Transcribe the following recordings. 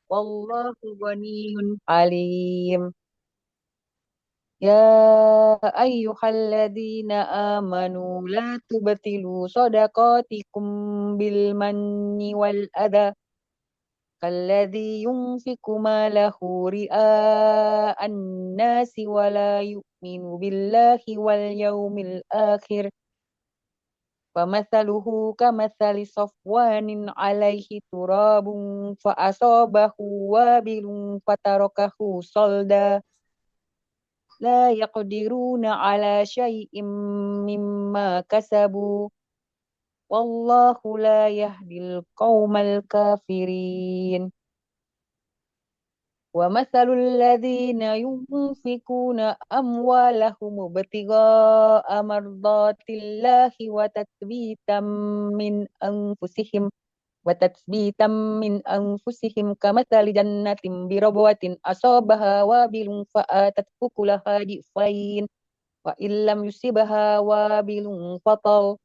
wallahu ghaniyyun alim. Ya ayyuhalladzina amanu la tubtilu shadaqatikum bil manni wal adha kalladzi yunfiqu malahu ria'an nasi wa la yu'minu billahi wal yawmil akhir فمثله كمثل صفوان عليه تراب فأصابه وابل فتركه صلدا لا يقدرون على شيء مما كسبوا والله لا يهدي القوم الكافرين ومثل الذين ينفقون أموالهم ابتغاء مرضات الله وتثبيتا من أنفسهم كمثل جنة بربوة أصابها وابل فآتت أكلها ضعفين وإن لم يصبها وابل فطل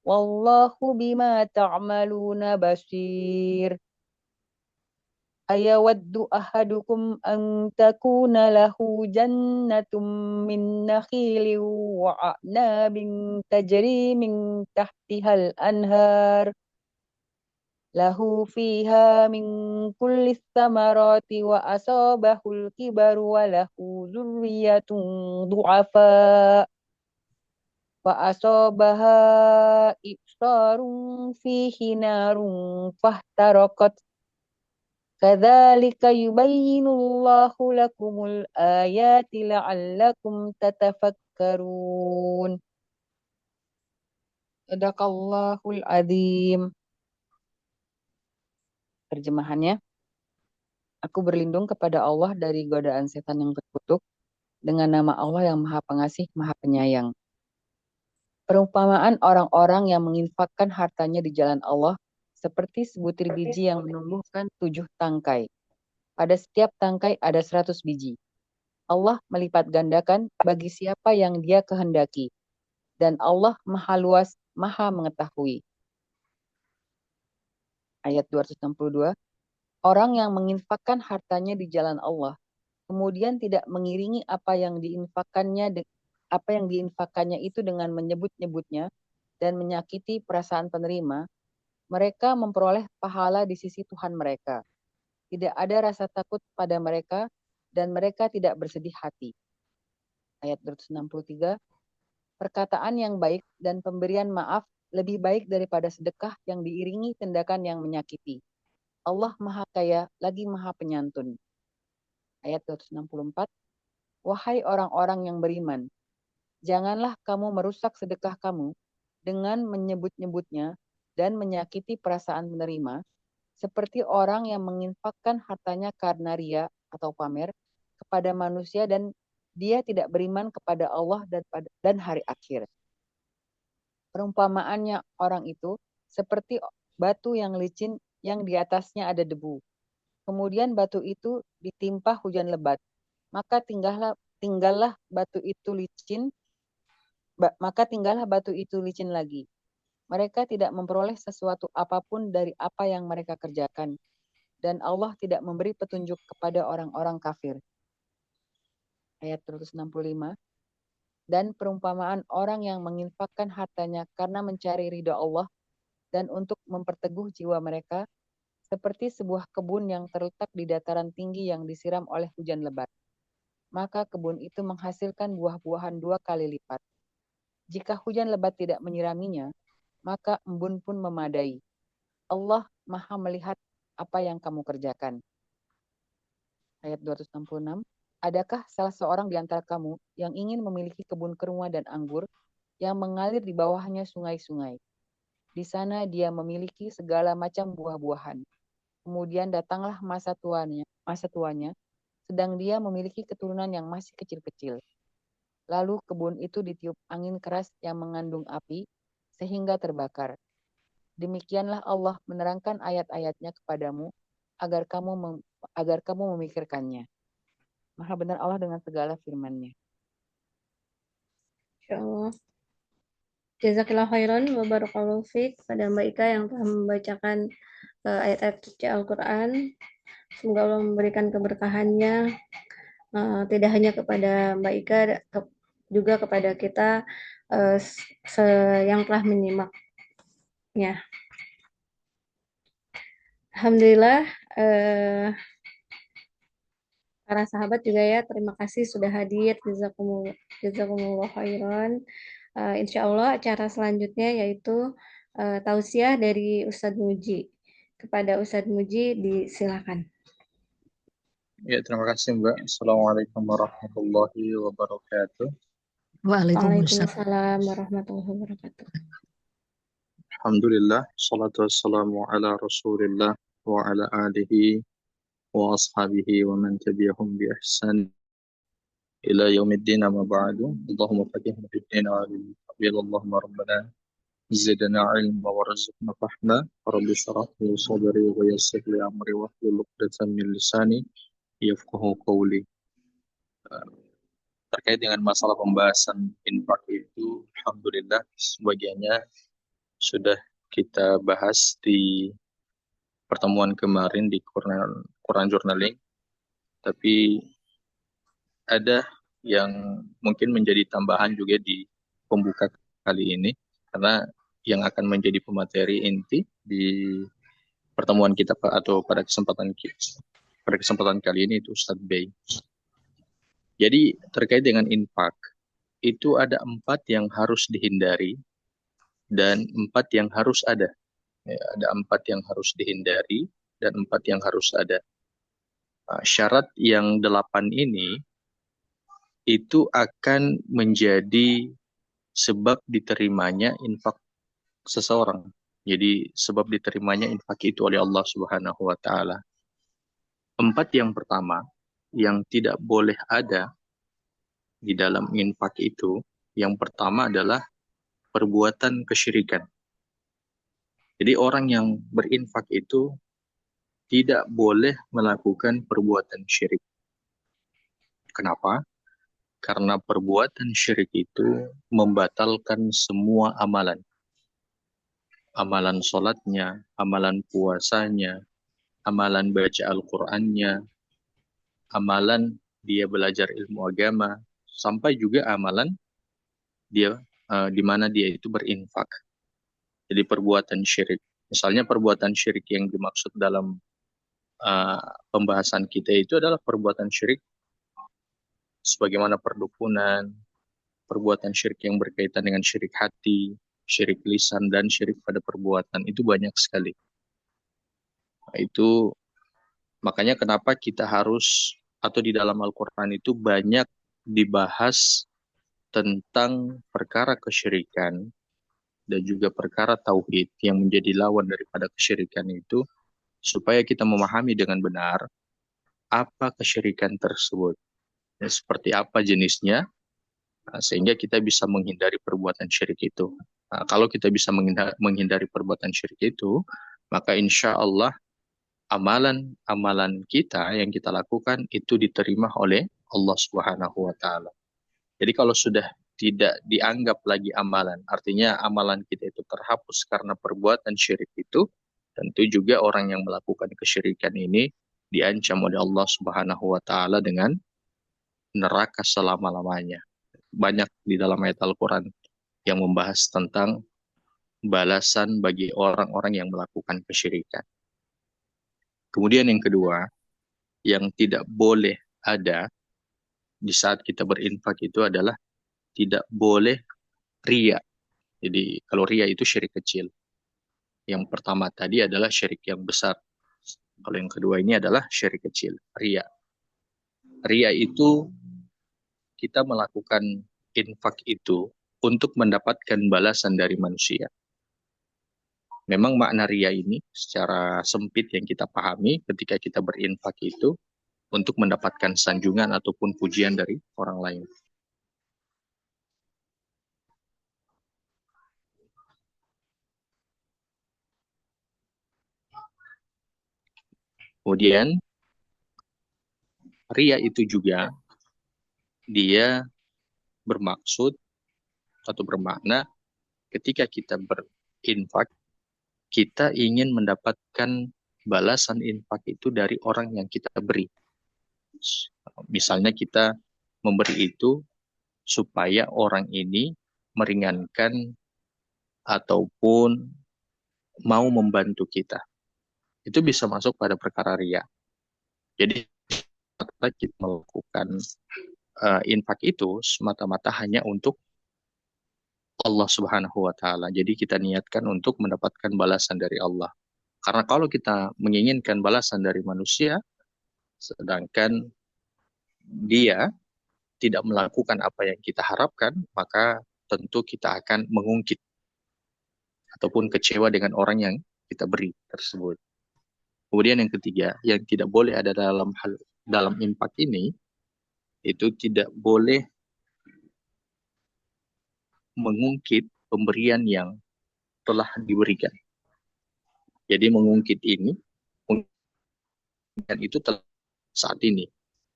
والله بما تعملون بصير أيود أحدكم أن تكون له جنة من نخيل وأعناب تجري من تحتها الأنهار له فيها من كل الثمرات وأصابه الكبر وله ذرية ضعفاء فأصابها إعصار فيه نار فاحترقت كذلك يبين الله لكم الآيات لعلكم تتفكرون Sadaqallahul Azim. Terjemahannya, aku berlindung kepada Allah dari godaan setan yang terkutuk dengan nama Allah yang Maha Pengasih, Maha Penyayang. Perumpamaan orang-orang yang menginfakkan hartanya di jalan Allah seperti sebutir biji yang menumbuhkan 7 tangkai. Pada setiap tangkai ada 100 biji. Allah melipat gandakan bagi siapa yang Dia kehendaki. Dan Allah Maha Luas, Maha Mengetahui. Ayat 262. Orang yang menginfakkan hartanya di jalan Allah, kemudian tidak mengiringi apa yang diinfakkannya itu dengan menyebut-nyebutnya dan menyakiti perasaan penerima, mereka memperoleh pahala di sisi Tuhan mereka. Tidak ada rasa takut pada mereka dan mereka tidak bersedih hati. Ayat 263. Perkataan yang baik dan pemberian maaf lebih baik daripada sedekah yang diiringi tindakan yang menyakiti. Allah Maha Kaya lagi Maha Penyantun. Ayat 264. Wahai orang-orang yang beriman, janganlah kamu merusak sedekah kamu dengan menyebut-nyebutnya dan menyakiti perasaan penerima, seperti orang yang menginfakkan hartanya karena ria atau pamer kepada manusia dan dia tidak beriman kepada Allah dan hari akhir. Perumpamaannya orang itu seperti batu yang licin yang di atasnya ada debu. Kemudian batu itu ditimpa hujan lebat. Maka tinggallah batu itu licin, lagi. Mereka tidak memperoleh sesuatu apapun dari apa yang mereka kerjakan. Dan Allah tidak memberi petunjuk kepada orang-orang kafir. Ayat 165. Dan perumpamaan orang yang menginfakkan hartanya karena mencari ridha Allah dan untuk memperteguh jiwa mereka, seperti sebuah kebun yang terletak di dataran tinggi yang disiram oleh hujan lebat. Maka kebun itu menghasilkan buah-buahan 2 kali lipat. Jika hujan lebat tidak menyiraminya, maka embun pun memadai. Allah Maha melihat apa yang kamu kerjakan. Ayat 266. Adakah salah seorang di antara kamu yang ingin memiliki kebun kurma dan anggur yang mengalir di bawahnya sungai-sungai? Di sana dia memiliki segala macam buah-buahan. Kemudian datanglah masa tuanya, sedang dia memiliki keturunan yang masih kecil-kecil. Lalu kebun itu ditiup angin keras yang mengandung api, sehingga terbakar. Demikianlah Allah menerangkan ayat-ayatnya kepadamu, agar kamu memikirkannya. Maha benar Allah dengan segala firman-Nya. Insyaallah. Jazakillah khairan wa barakallahu fiik pada Mbak Ika yang telah membacakan ayat-ayat suci Al-Quran. Semoga Allah memberikan keberkahannya, tidak hanya kepada Mbak Ika, juga kepada kita yang telah menyimaknya. Alhamdulillah, para sahabat juga ya, terima kasih sudah hadir. Jazakumullah khairan. Insya Allah acara selanjutnya yaitu tausiah dari Ustadz Muji. Kepada Ustadz Muji disilakan. Ya, terima kasih Mbak. Assalamualaikum warahmatullahi wabarakatuh. Waalaikumsalam warahmatullahi wabarakatuh. Alhamdulillah, salatu wassalamu ala rasulillah wa ala alihi wa ashabihi wa man tabi'ahum bi ihsan ila yaumiddin amma ba'du. Allahumma faqihna fid din wa Allahumma rabbana zidna ilma warzuqna fahma. Rabbi shrah li sadri wa yassir li amri wahlul 'uqdatam min lisani yafqahu qawli. Terkait dengan masalah pembahasan infak itu, alhamdulillah sebagiannya sudah kita bahas di pertemuan kemarin di Quran Journaling, tapi ada yang mungkin menjadi tambahan juga di pembuka kali ini, karena yang akan menjadi pemateri inti di pertemuan kita atau pada kesempatan kali ini itu Ustadz Bey. Jadi terkait dengan infak, itu ada 4 yang harus dihindari dan 4 yang harus ada. Ya, ada 4 yang harus dihindari dan 4 yang harus ada. Syarat yang 8 ini itu akan menjadi sebab diterimanya infak seseorang. Jadi sebab diterimanya infak itu oleh Allah Subhanahu wa taala. 4 yang pertama yang tidak boleh ada di dalam infak itu, yang pertama adalah perbuatan kesyirikan. Jadi orang yang berinfak itu tidak boleh melakukan perbuatan syirik. Kenapa? Karena perbuatan syirik itu membatalkan semua amalan. Amalan sholatnya, amalan puasanya, amalan baca Al-Qur'annya, amalan dia belajar ilmu agama, sampai juga amalan dia di mana dia itu berinfak. Jadi perbuatan syirik. Misalnya perbuatan syirik yang dimaksud dalam pembahasan kita itu adalah perbuatan syirik sebagaimana perdukunan, perbuatan syirik yang berkaitan dengan syirik hati, syirik lisan, dan syirik pada perbuatan. Itu banyak sekali. Nah, itu makanya kenapa kita harus, atau di dalam Al-Quran itu banyak dibahas tentang perkara kesyirikan dan juga perkara tauhid yang menjadi lawan daripada kesyirikan itu, supaya kita memahami dengan benar apa kesyirikan tersebut, ya, seperti apa jenisnya, sehingga kita bisa menghindari perbuatan syirik itu. Nah, kalau kita bisa menghindari perbuatan syirik itu, maka insya Allah amalan-amalan kita yang kita lakukan itu diterima oleh Allah Subhanahu wa taala. Jadi kalau sudah tidak dianggap lagi amalan, artinya amalan kita itu terhapus karena perbuatan syirik itu, tentu juga orang yang melakukan kesyirikan ini diancam oleh Allah Subhanahu wa taala dengan neraka selama-lamanya. Banyak di dalam ayat Al-Quran yang membahas tentang balasan bagi orang-orang yang melakukan kesyirikan. Kemudian yang kedua, yang tidak boleh ada di saat kita berinfak itu adalah tidak boleh ria. Jadi kalau ria itu syirik kecil. Yang pertama tadi adalah syirik yang besar. Kalau yang kedua ini adalah syirik kecil, ria. Ria itu kita melakukan infak itu untuk mendapatkan balasan dari manusia. Memang makna ria ini secara sempit yang kita pahami ketika kita berinfak itu untuk mendapatkan sanjungan ataupun pujian dari orang lain. Kemudian ria itu juga dia bermaksud atau bermakna ketika kita berinfak, kita ingin mendapatkan balasan infak itu dari orang yang kita beri. Misalnya kita memberi itu supaya orang ini meringankan ataupun mau membantu kita. Itu bisa masuk pada perkara riya. Jadi kita melakukan infak itu semata-mata hanya untuk Allah Subhanahu wa taala. Jadi kita niatkan untuk mendapatkan balasan dari Allah. Karena kalau kita menginginkan balasan dari manusia sedangkan dia tidak melakukan apa yang kita harapkan, maka tentu kita akan mengungkit ataupun kecewa dengan orang yang kita beri tersebut. Kemudian yang ketiga, yang tidak boleh ada dalam infak ini, itu tidak boleh mengungkit pemberian yang telah diberikan. Jadi mengungkit ini, dan itu telah saat ini.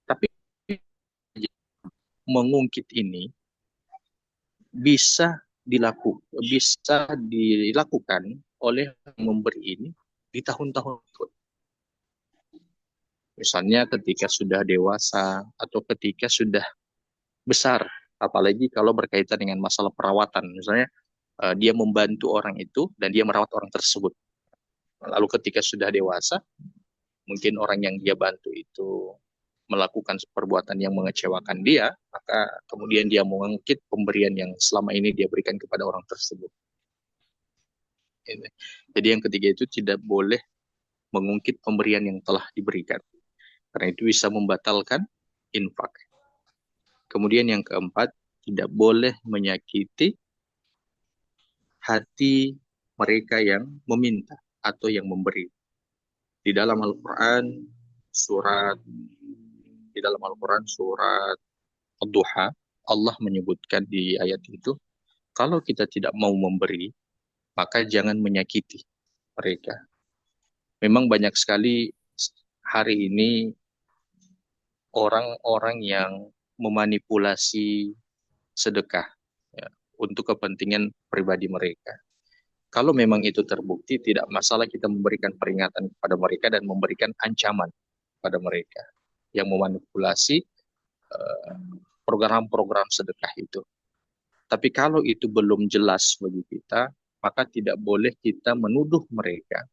Tapi mengungkit ini bisa dilakukan oleh memberi ini di tahun-tahun. Misalnya ketika sudah dewasa atau ketika sudah besar, apalagi kalau berkaitan dengan masalah perawatan. Misalnya dia membantu orang itu dan dia merawat orang tersebut. Lalu ketika sudah dewasa, mungkin orang yang dia bantu itu melakukan perbuatan yang mengecewakan dia, maka kemudian dia mengungkit pemberian yang selama ini dia berikan kepada orang tersebut. Jadi yang ketiga itu tidak boleh mengungkit pemberian yang telah diberikan. Karena itu bisa membatalkan infak. Kemudian yang keempat, tidak boleh menyakiti hati mereka yang meminta atau yang memberi. Di dalam Al-Quran surat Ad-Duha, Allah menyebutkan di ayat itu, kalau kita tidak mau memberi, maka jangan menyakiti mereka. Memang banyak sekali hari ini orang-orang yang memanipulasi sedekah ya, untuk kepentingan pribadi mereka. Kalau memang itu terbukti, tidak masalah kita memberikan peringatan kepada mereka dan memberikan ancaman kepada mereka yang memanipulasi program-program sedekah itu. Tapi kalau itu belum jelas bagi kita, maka tidak boleh kita menuduh mereka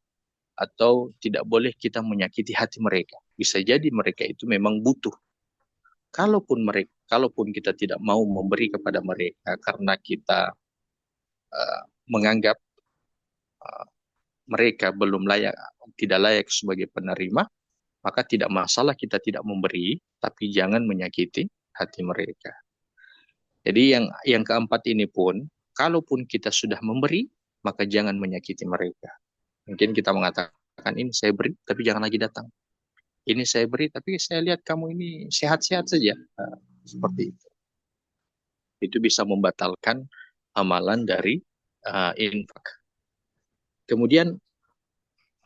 atau tidak boleh kita menyakiti hati mereka. Bisa jadi mereka itu memang butuh. Kalaupun kita tidak mau memberi kepada mereka karena kita menganggap mereka tidak layak sebagai penerima, maka tidak masalah kita tidak memberi, tapi jangan menyakiti hati mereka. Jadi yang keempat ini pun, kalaupun kita sudah memberi, maka jangan menyakiti mereka. Mungkin kita mengatakan, ini saya beri, tapi jangan lagi datang. Ini saya beri, tapi saya lihat kamu ini sehat-sehat saja. Nah, seperti itu. Itu bisa membatalkan amalan dari infak. Kemudian,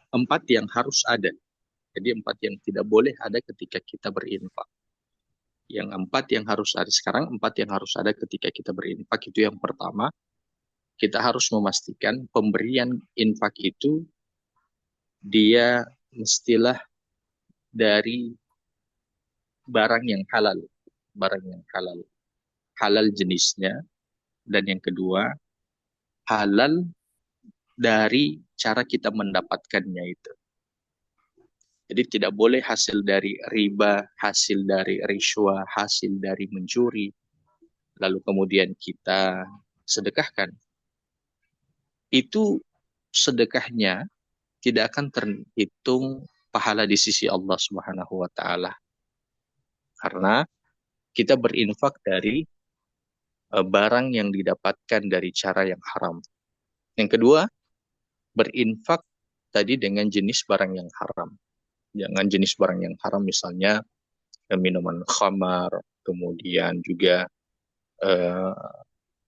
4 yang harus ada. Jadi 4 yang tidak boleh ada ketika kita berinfak. Yang 4 yang harus ada sekarang, 4 yang harus ada ketika kita berinfak itu yang pertama, kita harus memastikan pemberian infak itu dia mestilah dari barang yang halal, halal jenisnya, dan yang kedua halal dari cara kita mendapatkannya itu. Jadi tidak boleh hasil dari riba, hasil dari riswa, hasil dari mencuri, lalu kemudian kita sedekahkan. Itu sedekahnya tidak akan terhitung pahala di sisi Allah Subhanahu wa taala. Karena kita berinfak dari barang yang didapatkan dari cara yang haram. Yang kedua, berinfak tadi dengan jenis barang yang haram. Jangan jenis barang yang haram misalnya minuman khamar, kemudian juga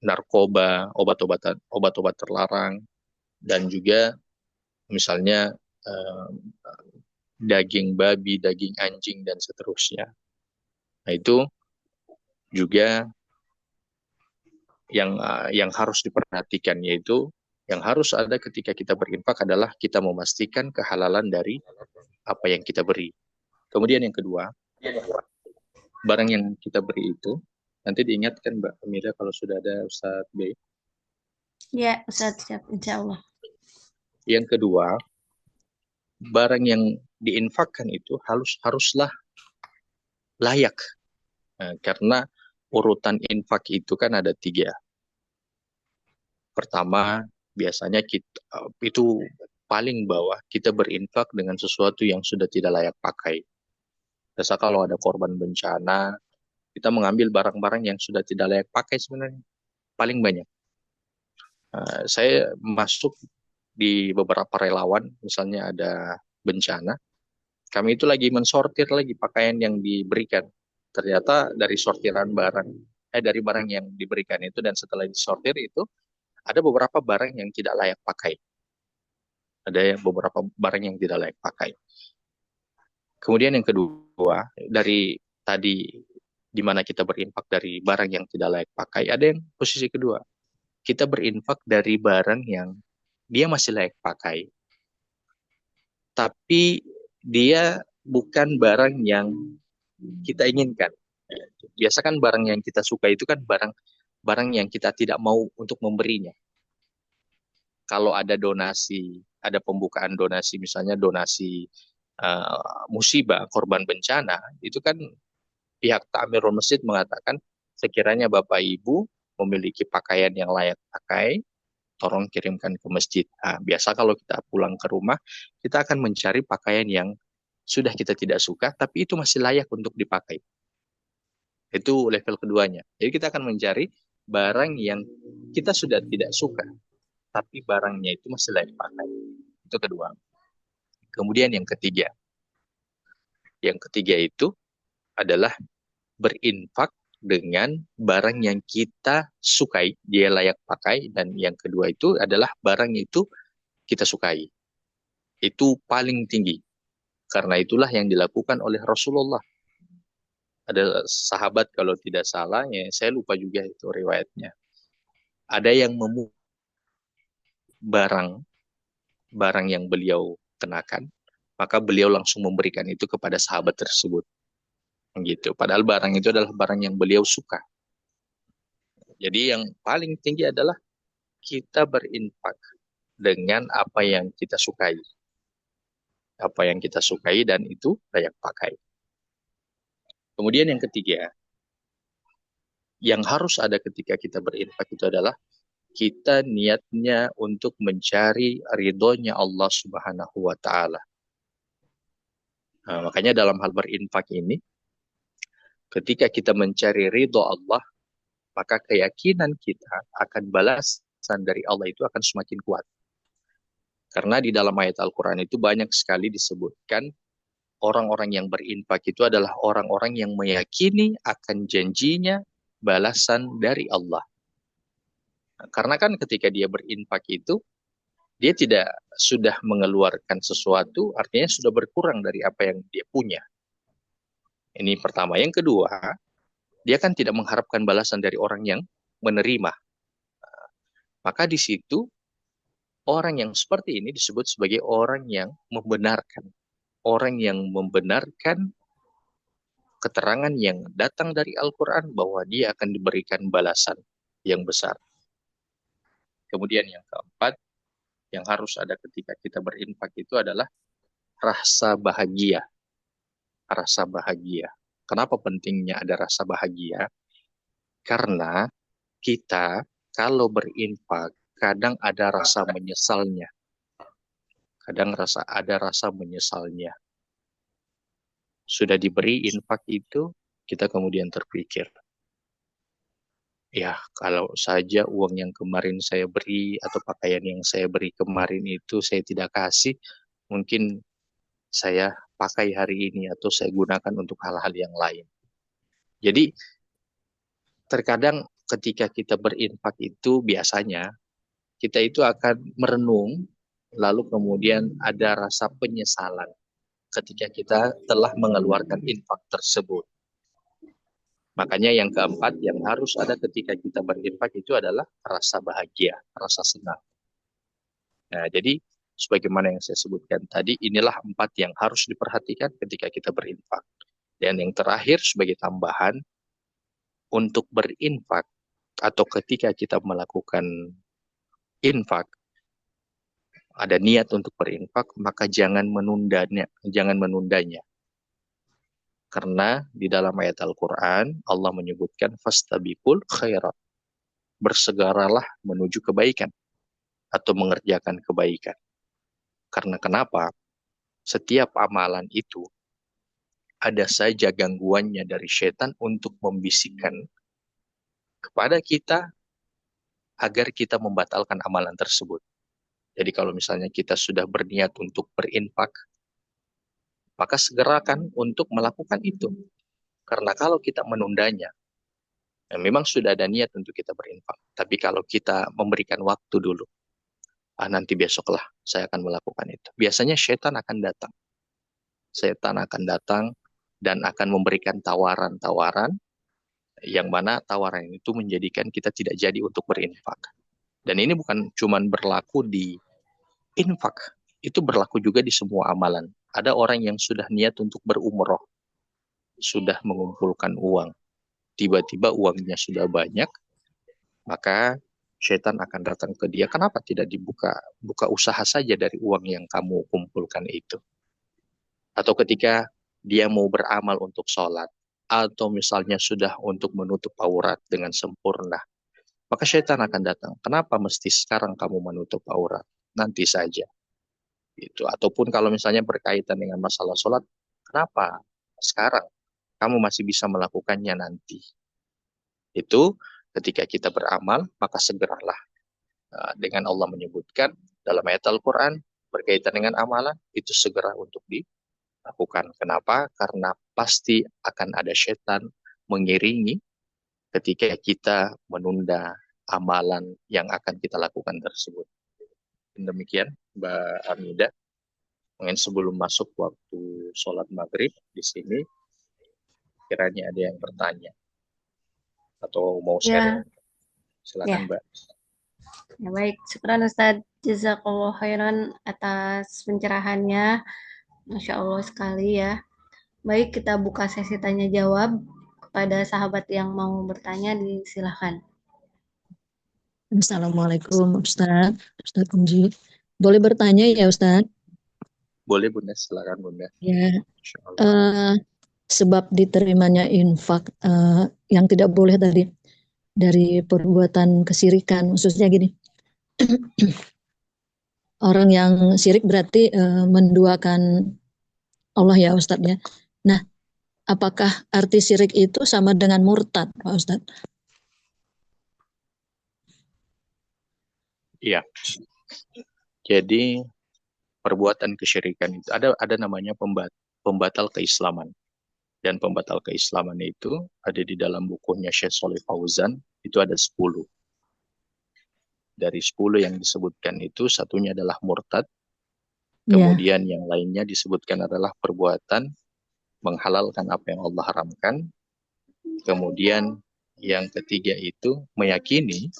narkoba, obat-obat terlarang, dan juga misalnya daging babi, daging anjing, dan seterusnya. Nah itu juga yang harus diperhatikan, yaitu Yang harus ada ketika kita berinfak adalah kita memastikan kehalalan dari apa yang kita beri. Kemudian yang kedua, barang yang kita beri itu, nanti diingatkan Mbak Amira kalau sudah ada Ustadz B. Ya, Ustaz, siap, insya Allah. Yang kedua, barang yang diinfakkan itu haruslah layak. Nah, karena urutan infak itu kan ada 3. Pertama, biasanya itu paling bawah kita berinfak dengan sesuatu yang sudah tidak layak pakai. Biasa kalau ada korban bencana, kita mengambil barang-barang yang sudah tidak layak pakai sebenarnya. Paling banyak. Saya masuk di beberapa relawan, misalnya ada bencana, kami itu lagi mensortir lagi pakaian yang diberikan. Ternyata dari sortiran dari barang yang diberikan itu dan setelah disortir itu, ada beberapa barang yang tidak layak pakai. Ada beberapa barang yang tidak layak pakai. Kemudian yang kedua, dari tadi di mana kita berinfak dari barang yang tidak layak pakai, ada yang posisi kedua. Kita berinfak dari barang yang dia masih layak pakai, tapi dia bukan barang yang kita inginkan. Biasa kan barang yang kita suka itu kan barang yang kita tidak mau untuk memberinya. Kalau ada donasi, ada pembukaan donasi, misalnya donasi musibah, korban bencana, itu kan pihak Ta'mirul Masjid mengatakan sekiranya Bapak Ibu memiliki pakaian yang layak pakai, tolong kirimkan ke masjid. Nah, biasa kalau kita pulang ke rumah, kita akan mencari pakaian yang sudah kita tidak suka, tapi itu masih layak untuk dipakai. Itu level keduanya. Jadi kita akan mencari barang yang kita sudah tidak suka, tapi barangnya itu masih layak pakai. Itu kedua. Kemudian yang ketiga. Yang ketiga itu adalah berinfak dengan barang yang kita sukai, dia layak pakai, dan yang kedua itu adalah barang itu kita sukai. Itu paling tinggi. Karena itulah yang dilakukan oleh Rasulullah. Ada sahabat kalau tidak salah, ya saya lupa juga itu riwayatnya. Ada yang barang yang beliau kenakan, maka beliau langsung memberikan itu kepada sahabat tersebut. Gitu. Padahal barang itu adalah barang yang beliau suka. Jadi yang paling tinggi adalah kita berinfak dengan apa yang kita sukai. Apa yang kita sukai dan itu layak pakai. Kemudian yang ketiga, yang harus ada ketika kita berinfak itu adalah kita niatnya untuk mencari ridhonya Allah Subhanahu wa Ta'ala. Nah, makanya dalam hal berinfak ini, ketika kita mencari ridho Allah, maka keyakinan kita akan balasan dari Allah itu akan semakin kuat. Karena di dalam ayat Al-Quran itu banyak sekali disebutkan orang-orang yang berinfak itu adalah orang-orang yang meyakini akan janjinya balasan dari Allah. Nah, karena kan ketika dia berinfak itu, dia tidak sudah mengeluarkan sesuatu, artinya sudah berkurang dari apa yang dia punya. Ini pertama. Yang kedua, dia kan tidak mengharapkan balasan dari orang yang menerima. Maka di situ, orang yang seperti ini disebut sebagai orang yang membenarkan. Orang yang membenarkan keterangan yang datang dari Al-Quran bahwa dia akan diberikan balasan yang besar. Kemudian yang keempat, yang harus ada ketika kita berinfak itu adalah rasa bahagia. Rasa bahagia. Kenapa pentingnya ada rasa bahagia? Karena kita kalau berinfak kadang ada rasa menyesalnya. Kadang ada rasa menyesalnya. Sudah diberi infak itu, kita kemudian terpikir, ya kalau saja uang yang kemarin saya beri atau pakaian yang saya beri kemarin itu saya tidak kasih, mungkin saya pakai hari ini atau saya gunakan untuk hal-hal yang lain. Jadi terkadang ketika kita berinfak itu biasanya kita itu akan merenung, lalu kemudian ada rasa penyesalan ketika kita telah mengeluarkan infak tersebut. Makanya yang keempat yang harus ada ketika kita berinfak itu adalah rasa bahagia, rasa senang. Nah, jadi sebagaimana yang saya sebutkan tadi, inilah 4 yang harus diperhatikan ketika kita berinfak. Dan yang terakhir sebagai tambahan, untuk berinfak atau ketika kita melakukan infak, ada niat untuk berinfak, maka jangan menundanya. Karena di dalam ayat Al-Quran, Allah menyebutkan, fastabiqul khairat. Bersegeralah menuju kebaikan atau mengerjakan kebaikan. Karena kenapa? Setiap amalan itu ada saja gangguannya dari setan untuk membisikkan kepada kita agar kita membatalkan amalan tersebut. Jadi kalau misalnya kita sudah berniat untuk berinfak, maka segerakan untuk melakukan itu. Karena kalau kita menundanya, ya memang sudah ada niat untuk kita berinfak. Tapi kalau kita memberikan waktu dulu, nanti besoklah saya akan melakukan itu. Biasanya setan akan datang. Setan akan datang dan akan memberikan tawaran-tawaran yang mana tawaran itu menjadikan kita tidak jadi untuk berinfak. Dan ini bukan cuma berlaku di infak, itu berlaku juga di semua amalan. Ada orang yang sudah niat untuk berumroh, sudah mengumpulkan uang, tiba-tiba uangnya sudah banyak, maka setan akan datang ke dia, kenapa tidak buka usaha saja dari uang yang kamu kumpulkan itu? Atau ketika dia mau beramal untuk sholat, atau misalnya sudah untuk menutup aurat dengan sempurna, maka setan akan datang. Kenapa mesti sekarang kamu menutup aurat? Nanti saja. Gitu. Ataupun kalau misalnya berkaitan dengan masalah sholat, kenapa sekarang kamu masih bisa melakukannya nanti? Itu ketika kita beramal, maka segeralah. Dengan Allah menyebutkan dalam ayat Al-Quran, berkaitan dengan amalan, itu segera untuk dilakukan. Kenapa? Karena pasti akan ada setan mengiringi ketika kita menunda amalan yang akan kita lakukan tersebut. Demikian, Mbak Amida. Mungkin sebelum masuk waktu sholat maghrib di sini, kiranya ada yang bertanya atau mau sharing. Ya, Silakan, ya. Mbak. Ya baik, syukran Ustadz. Jazakallah khairan atas pencerahannya. Masya Allah sekali ya. Baik, kita buka sesi tanya jawab. Kepada sahabat yang mau bertanya, disilahkan. Assalamualaikum Ustaz, Ustaz Kunji. Boleh bertanya ya Ustaz? Boleh, Bunda. Silakan, Bunda. Ya, Insyaallah. sebab diterimanya infak yang tidak boleh dari perbuatan kesirikan, khususnya gini. Orang yang syirik berarti menduakan Allah ya Ustaz ya. Nah, apakah arti syirik itu sama dengan murtad Pak Ustaz? Iya. Jadi perbuatan kesyirikan itu ada namanya pembatal keislaman. Dan pembatal keislaman itu ada di dalam bukunya Syekh Shalih Fauzan, itu ada 10. Dari 10 yang disebutkan itu, satunya adalah murtad. Kemudian yang lainnya disebutkan adalah perbuatan menghalalkan apa yang Allah haramkan. Kemudian yang ketiga itu meyakini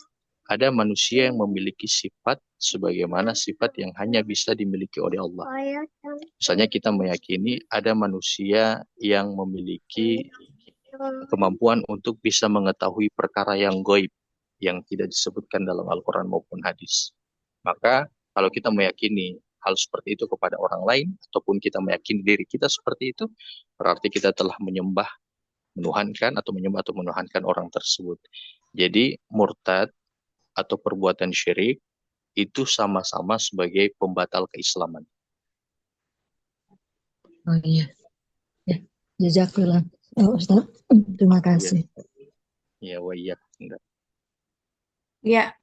ada manusia yang memiliki sifat sebagaimana sifat yang hanya bisa dimiliki oleh Allah. Misalnya kita meyakini ada manusia yang memiliki kemampuan untuk bisa mengetahui perkara yang gaib yang tidak disebutkan dalam Al-Quran maupun hadis. Maka kalau kita meyakini hal seperti itu kepada orang lain, ataupun kita meyakini diri kita seperti itu, berarti kita telah menuhankan orang tersebut. Jadi murtad atau perbuatan syirik itu sama-sama sebagai pembatal keislaman. Oh iya. Ya, jazakallah. Oh, Ustaz, terima kasih. Ya, wa iyyak. Ya,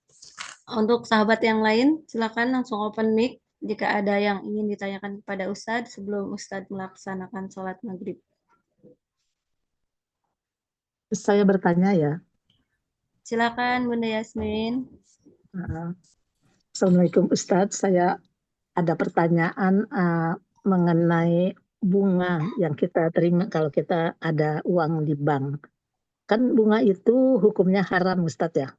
untuk sahabat yang lain, silakan langsung open mic jika ada yang ingin ditanyakan kepada Ustadz sebelum Ustadz melaksanakan sholat maghrib. Saya bertanya ya. Silakan Bunda Yasmin. Assalamualaikum Ustadz, saya ada pertanyaan mengenai bunga yang kita terima kalau kita ada uang di bank. Kan bunga itu hukumnya haram Ustadz ya?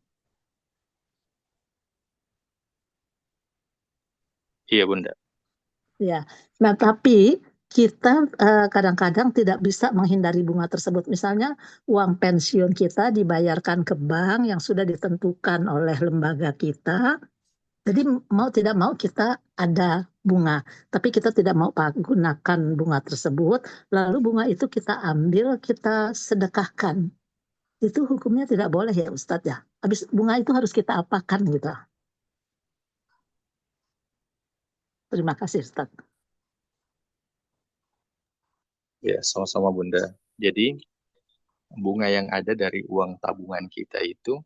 Iya, Bunda. Ya, nah tapi kita kadang-kadang tidak bisa menghindari bunga tersebut. Misalnya uang pensiun kita dibayarkan ke bank yang sudah ditentukan oleh lembaga kita. Jadi mau tidak mau kita ada bunga, tapi kita tidak mau gunakan bunga tersebut. Lalu bunga itu kita ambil, kita sedekahkan. Itu hukumnya tidak boleh ya Ustadz ya. Habis bunga itu harus kita apakan gitu. Terima kasih Ustadz. Ya, sama-sama Bunda. Jadi, bunga yang ada dari uang tabungan kita itu,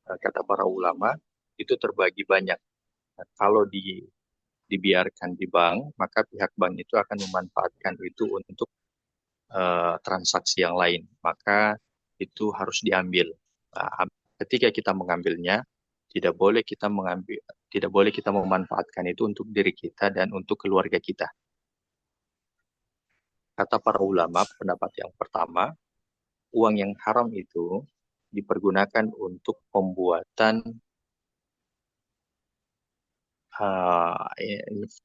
kata para ulama, itu terbagi banyak. Nah, kalau dibiarkan di bank, maka pihak bank itu akan memanfaatkan itu untuk transaksi yang lain. Maka itu harus diambil. Nah, ketika kita mengambilnya, tidak boleh kita memanfaatkan itu untuk diri kita dan untuk keluarga kita. Kata para ulama, pendapat yang pertama, uang yang haram itu dipergunakan untuk pembuatan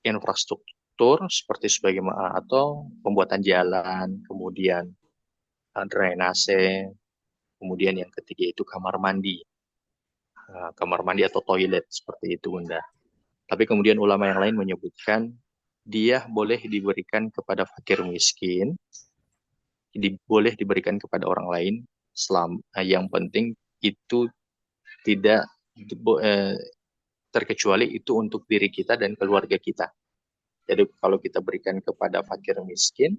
infrastruktur seperti sebagaimana atau pembuatan jalan, kemudian drainase, kemudian yang ketiga itu kamar mandi atau toilet seperti itu Bunda. Tapi kemudian ulama yang lain menyebutkan dia boleh diberikan kepada fakir miskin, boleh diberikan kepada orang lain, yang penting itu tidak terkecuali itu untuk diri kita dan keluarga kita. Jadi kalau kita berikan kepada fakir miskin,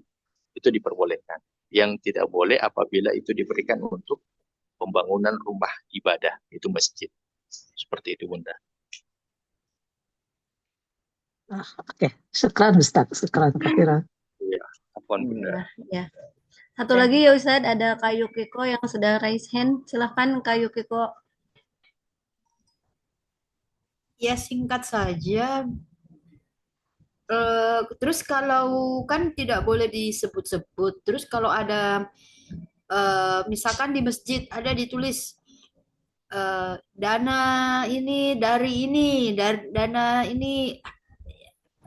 itu diperbolehkan. Yang tidak boleh apabila itu diberikan untuk pembangunan rumah ibadah, itu masjid. Seperti itu Bunda. Oke, sekarang Ustadz, sekarang kira. Iya, apaan Bunda. Ya. Satu lagi ya Ustadz, ada Kak Yukiko yang sudah raise hand. Silahkan Kak Yukiko. Ya singkat saja. Terus kalau kan tidak boleh disebut-sebut. Terus kalau ada misalkan di masjid ada ditulis dana ini dari ini, dana ini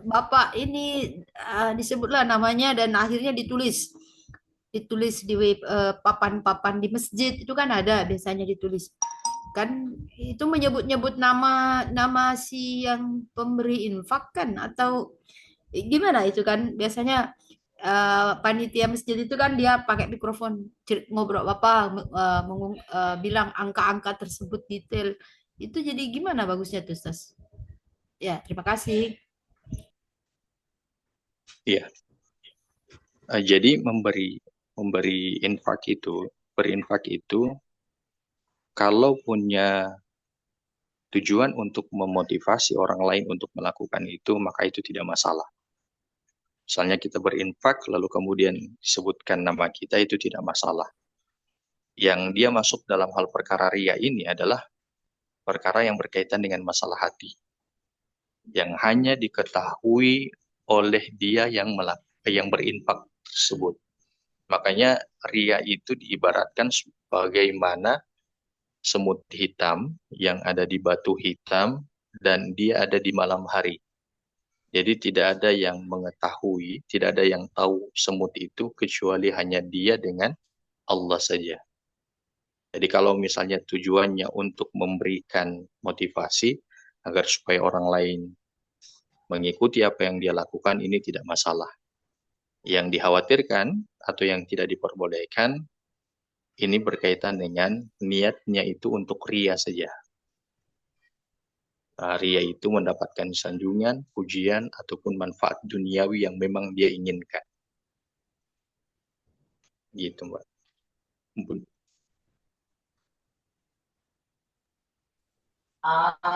Bapak ini disebutlah namanya dan akhirnya ditulis di papan-papan di masjid itu kan ada biasanya ditulis kan itu menyebut-nyebut nama si yang pemberi infak kan atau gimana itu kan biasanya panitia masjid itu kan dia pakai mikrofon ngobrol apa bilang angka-angka tersebut detail itu jadi gimana bagusnya tuh Ustaz? Ya terima kasih. Iya. Jadi berinfak itu kalau punya tujuan untuk memotivasi orang lain untuk melakukan itu, maka itu tidak masalah. Misalnya kita berinfak, lalu kemudian disebutkan nama kita, itu tidak masalah. Yang dia masuk dalam hal perkara ria ini adalah perkara yang berkaitan dengan masalah hati. Yang hanya diketahui oleh dia yang berinfak tersebut. Makanya ria itu diibaratkan sebagaimana semut hitam yang ada di batu hitam dan dia ada di malam hari. Jadi tidak ada yang mengetahui, tidak ada yang tahu semut itu kecuali hanya dia dengan Allah saja. Jadi kalau misalnya tujuannya untuk memberikan motivasi agar supaya orang lain mengikuti apa yang dia lakukan, ini tidak masalah. Yang dikhawatirkan atau yang tidak diperbolehkan, ini berkaitan dengan niatnya itu untuk ria saja. Ria itu mendapatkan sanjungan, pujian, ataupun manfaat duniawi yang memang dia inginkan. Gitu, Mbak.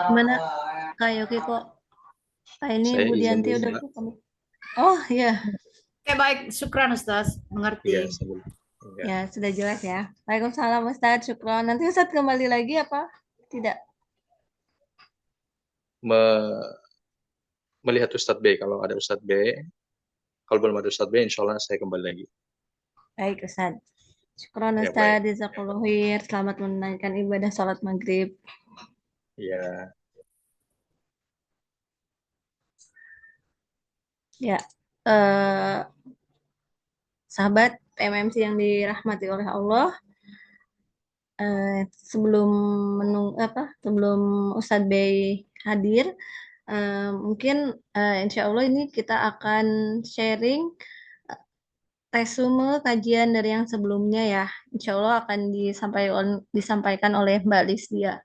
Gimana Kak Yukiko? Ini Saya Bu izin Dianti dulu, udah Mbak. ketemu. Oh iya. Oke baik, syukran Ustaz, mengerti. Iya, Ya sudah jelas ya. Waalaikumsalam Ustaz, syukron. Nanti Ustaz kembali lagi apa? Tidak. Melihat Ustadz B, kalau ada Ustadz B, kalau belum ada Ustadz B, insya Allah saya kembali lagi. Baik Ustaz. Syukron Ya, Ustaz, baik. jazakallahu khair. Selamat menunaikan ibadah sholat maghrib. Ya. Ya, eh, sahabat MMC yang dirahmati oleh Allah, sebelum sebelum Ustadz Bey hadir, mungkin insya Allah ini kita akan sharing resume kajian dari yang sebelumnya ya. Insya Allah akan disampaikan oleh Mbak Lisdia.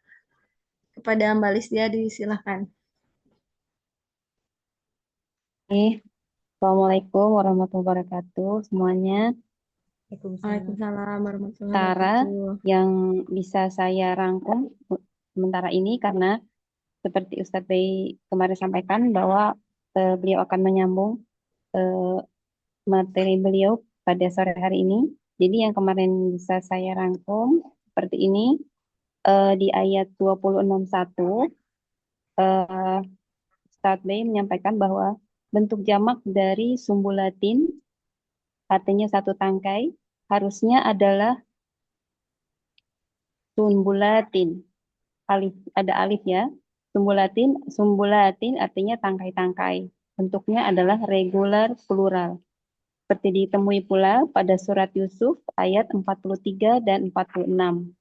Kepada Mbak Lisdia disilahkan. Assalamualaikum warahmatullahi wabarakatuh semuanya. Waalaikumsalam warahmatullahi Sementara wabarakatuh. yang bisa saya rangkum sementara ini karena seperti Ustadz Bey kemarin sampaikan bahwa beliau akan menyambung materi beliau pada sore hari ini. Jadi yang kemarin bisa saya rangkum seperti ini di ayat 261 Ustadz Bey menyampaikan bahwa bentuk jamak dari sumbulatin artinya satu tangkai harusnya adalah sumbulatin. Alif, ada alif ya. Sumbulatin artinya tangkai-tangkai. Bentuknya adalah regular plural. Seperti ditemui pula pada surat Yusuf ayat 43 dan 46.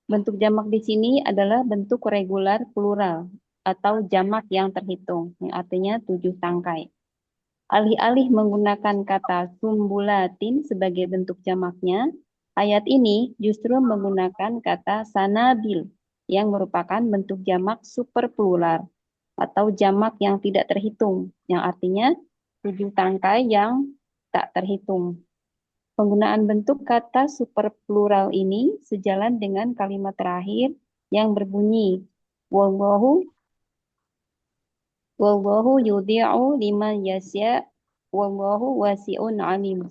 Bentuk jamak di sini adalah bentuk regular plural atau jamak yang terhitung, yang artinya 7 tangkai. Alih-alih menggunakan kata sumbulatin sebagai bentuk jamaknya, ayat ini justru menggunakan kata sanabil yang merupakan bentuk jamak superplural atau jamak yang tidak terhitung, yang artinya 7 tangkai yang tak terhitung. Penggunaan bentuk kata superplural ini sejalan dengan kalimat terakhir yang berbunyi Wallahu yudhi'u liman yasya wallahu wasi'un alim.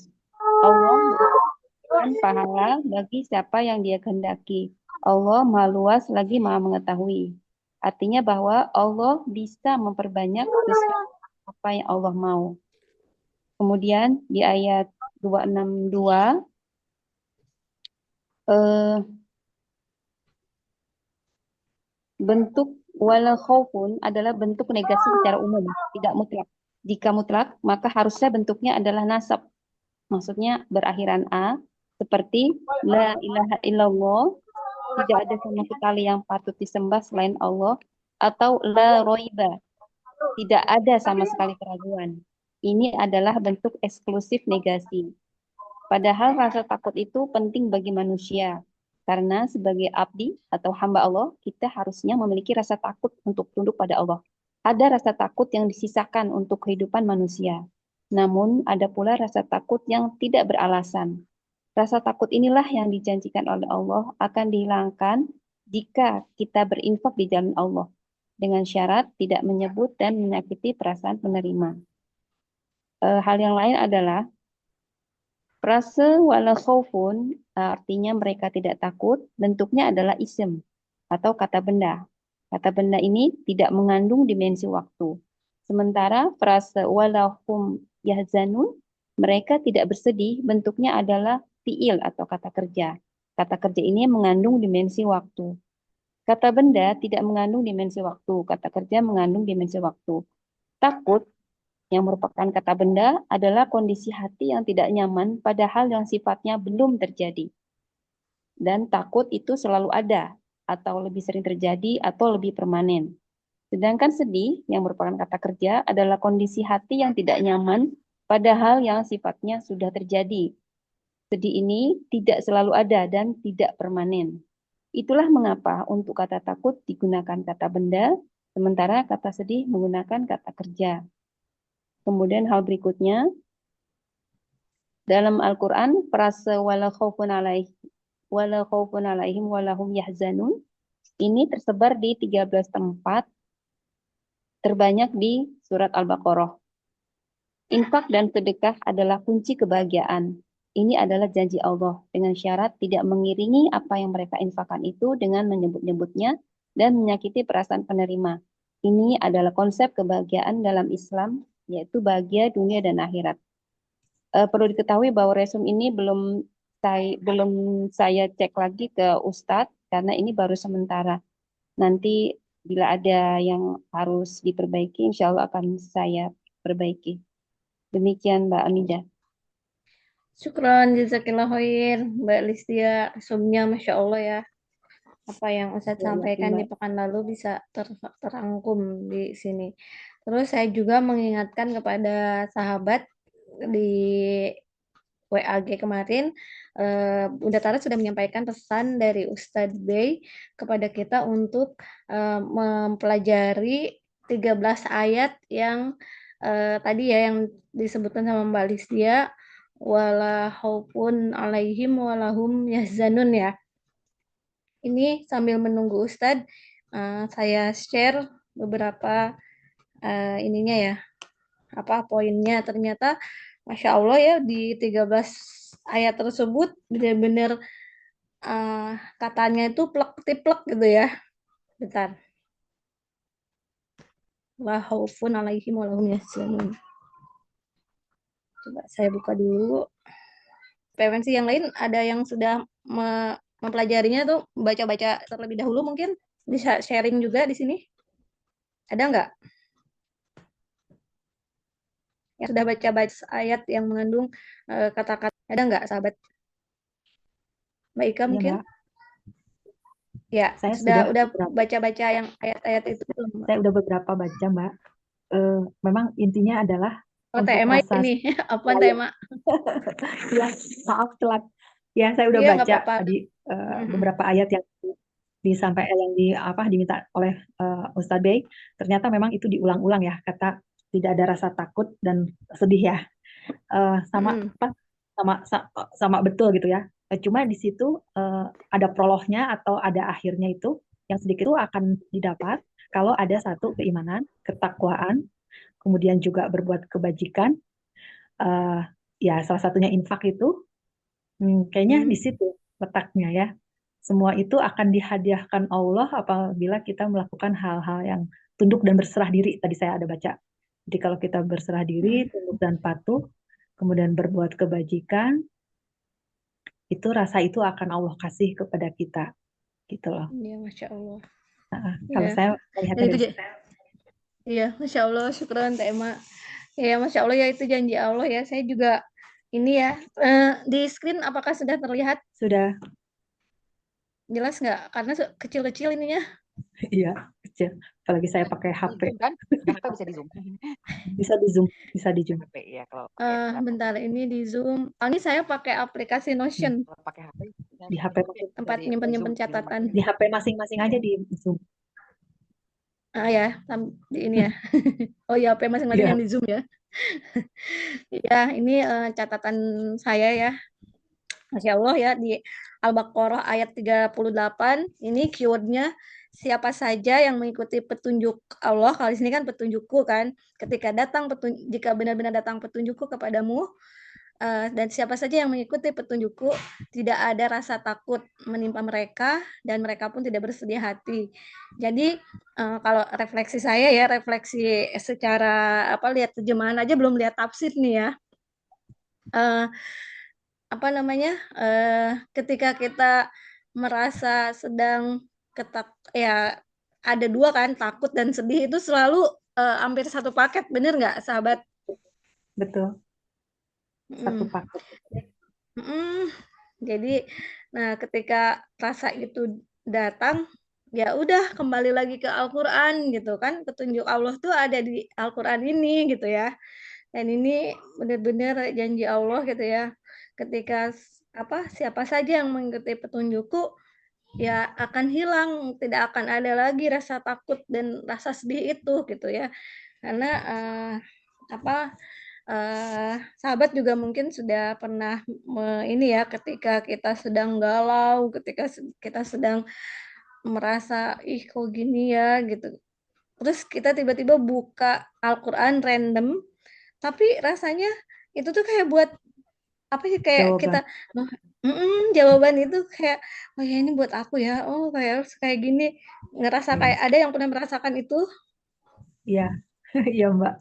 Allah memberikan pahala bagi siapa yang dia kehendaki. Allah Maha Luas lagi Maha Mengetahui. Artinya bahwa Allah bisa memperbanyak sesuai apa yang Allah mau. Kemudian di ayat 262 bentuk wala khaufun adalah bentuk negasi secara umum, tidak mutlak. Jika mutlak, maka harusnya bentuknya adalah nasab. Maksudnya berakhiran A, seperti la ilaha illallah, tidak ada sama sekali yang patut disembah selain Allah, atau la roiba, tidak ada sama sekali keraguan. Ini adalah bentuk eksklusif negasi. Padahal rasa takut itu penting bagi manusia. Karena sebagai abdi atau hamba Allah, kita harusnya memiliki rasa takut untuk tunduk pada Allah. Ada rasa takut yang disisakan untuk kehidupan manusia. Namun ada pula rasa takut yang tidak beralasan. Rasa takut inilah yang dijanjikan oleh Allah akan dihilangkan jika kita berinfak di jalan Allah. Dengan syarat tidak menyebut dan menyakiti perasaan penerima. Hal yang lain adalah frase wala khaufun artinya mereka tidak takut, bentuknya adalah isim atau kata benda. Kata benda ini tidak mengandung dimensi waktu. Sementara frase wala hum yahzanun, mereka tidak bersedih, bentuknya adalah fiil atau kata kerja. Kata kerja ini mengandung dimensi waktu. Kata benda tidak mengandung dimensi waktu, kata kerja mengandung dimensi waktu. Takut yang merupakan kata benda adalah kondisi hati yang tidak nyaman pada hal yang sifatnya belum terjadi. Dan takut itu selalu ada, atau lebih sering terjadi, atau lebih permanen. Sedangkan sedih yang merupakan kata kerja adalah kondisi hati yang tidak nyaman pada hal yang sifatnya sudah terjadi. Sedih ini tidak selalu ada dan tidak permanen. Itulah mengapa untuk kata takut digunakan kata benda, sementara kata sedih menggunakan kata kerja. Kemudian hal berikutnya, dalam Al-Quran, frase wala khaufun alaihim wala hum yahzanun, ini tersebar di 13 tempat, terbanyak di surat Al-Baqarah. Infak dan sedekah adalah kunci kebahagiaan. Ini adalah janji Allah, dengan syarat tidak mengiringi apa yang mereka infakkan itu dengan menyebut-nyebutnya dan menyakiti perasaan penerima. Ini adalah konsep kebahagiaan dalam Islam, yaitu bahagia dunia dan akhirat. Perlu diketahui bahwa resume ini belum saya cek lagi ke Ustadz, karena ini baru sementara. Nanti bila ada yang harus diperbaiki, insya Allah akan saya perbaiki. Demikian Mbak Amidah. Syukron, jazakillah khair, Mbak Listia. Sebelumnya, Masya Allah ya. Apa yang Ustadz sampaikan di pekan lalu bisa terangkum di sini. Terus saya juga mengingatkan kepada sahabat di WAG kemarin, Bunda Tara sudah menyampaikan pesan dari Ustadz Bey kepada kita untuk mempelajari 13 ayat yang tadi ya yang disebutkan sama Mbak Listia, wala khaufun alaihim walahum yahzanun ya. Ini sambil menunggu Ustadz, saya share beberapa ininya ya, apa poinnya. Ternyata Masya Allah ya di 13 ayat tersebut benar-benar katanya itu plek-tiplek gitu ya. Bentar. La khaufun alaihim walahum yahzanun. Coba saya buka dulu. Prevensi yang lain ada yang sudah mempelajarinya tuh baca-baca terlebih dahulu, mungkin bisa sharing juga di sini. Ada nggak? Yang sudah baca-baca ayat yang mengandung kata-kata, ada nggak sahabat? Mbak Ika mungkin? Mbak. Ya, Saya udah baca-baca yang ayat-ayat itu belum? Saya udah beberapa baca, Mbak. Memang intinya adalah untuk tema rasa ini. Apa tema? Ya, maaf telat. Ya, saya udah baca tadi beberapa ayat yang diminta oleh Ustadz Bey. Ternyata memang itu diulang-ulang ya, kata tidak ada rasa takut dan sedih ya. Sama betul gitu ya. Cuma di situ ada prolognya atau ada akhirnya itu yang sedikit itu akan didapat kalau ada satu keimanan, ketakwaan, kemudian juga berbuat kebajikan. Ya salah satunya infak itu. Kayaknya di situ letaknya ya. Semua itu akan dihadiahkan Allah apabila kita melakukan hal-hal yang tunduk dan berserah diri. Tadi saya ada baca. Jadi kalau kita berserah diri, tunduk dan patuh, kemudian berbuat kebajikan, itu rasa itu akan Allah kasih kepada kita. Gitu loh. Iya, Masya Allah. Kalau saya melihat dari itu. Iya, Masya Allah, syukran Teh Ema. Ya, Masya Allah ya, itu janji Allah ya. Saya juga ini ya, di screen apakah sudah terlihat? Sudah. Jelas nggak? Karena kecil-kecil ininya. Iya, kecil. Apalagi saya pakai HP. Kan? HP bisa di zoom. Bisa di zoom. Ya, kalau bentar, ini di zoom. Ini saya pakai aplikasi Notion. Pakai HP. Di HP tempat nyimpen catatan. Di HP masing-masing aja di zoom. Ya, di ini ya. Oh ya, HP masing-masing yang di zoom ya. Ya, ini catatan saya ya. Masya Allah ya, di Al-Baqarah ayat 38, ini keywordnya siapa saja yang mengikuti petunjuk Allah. Kalau di sini kan petunjukku kan, ketika jika benar-benar datang petunjukku kepadamu, dan siapa saja yang mengikuti petunjukku, tidak ada rasa takut menimpa mereka, dan mereka pun tidak bersedih hati. Jadi kalau refleksi saya ya, refleksi secara lihat terjemahan aja, belum lihat tafsir nih ya. Ketika kita merasa sedang ada dua kan, takut dan sedih itu selalu hampir satu paket, bener nggak sahabat? Betul. Satu paket. Jadi, ketika rasa itu datang, ya udah kembali lagi ke Al-Quran gitu kan, petunjuk Allah tuh ada di Al-Quran ini gitu ya. Dan ini benar-benar janji Allah gitu ya. Ketika siapa saja yang mengikuti petunjukku, ya akan hilang, tidak akan ada lagi rasa takut dan rasa sedih itu gitu ya. Karena sahabat juga mungkin sudah pernah ini ya, ketika kita sedang galau, ketika kita sedang merasa kok gini ya gitu. Terus kita tiba-tiba buka Al-Quran random, tapi rasanya itu tuh kayak buat kayak jawaban. Kita jawaban itu kayak ya ini buat aku ya, kayak gini, ngerasa kayak ada yang pernah merasakan itu. Iya. Iya Mbak.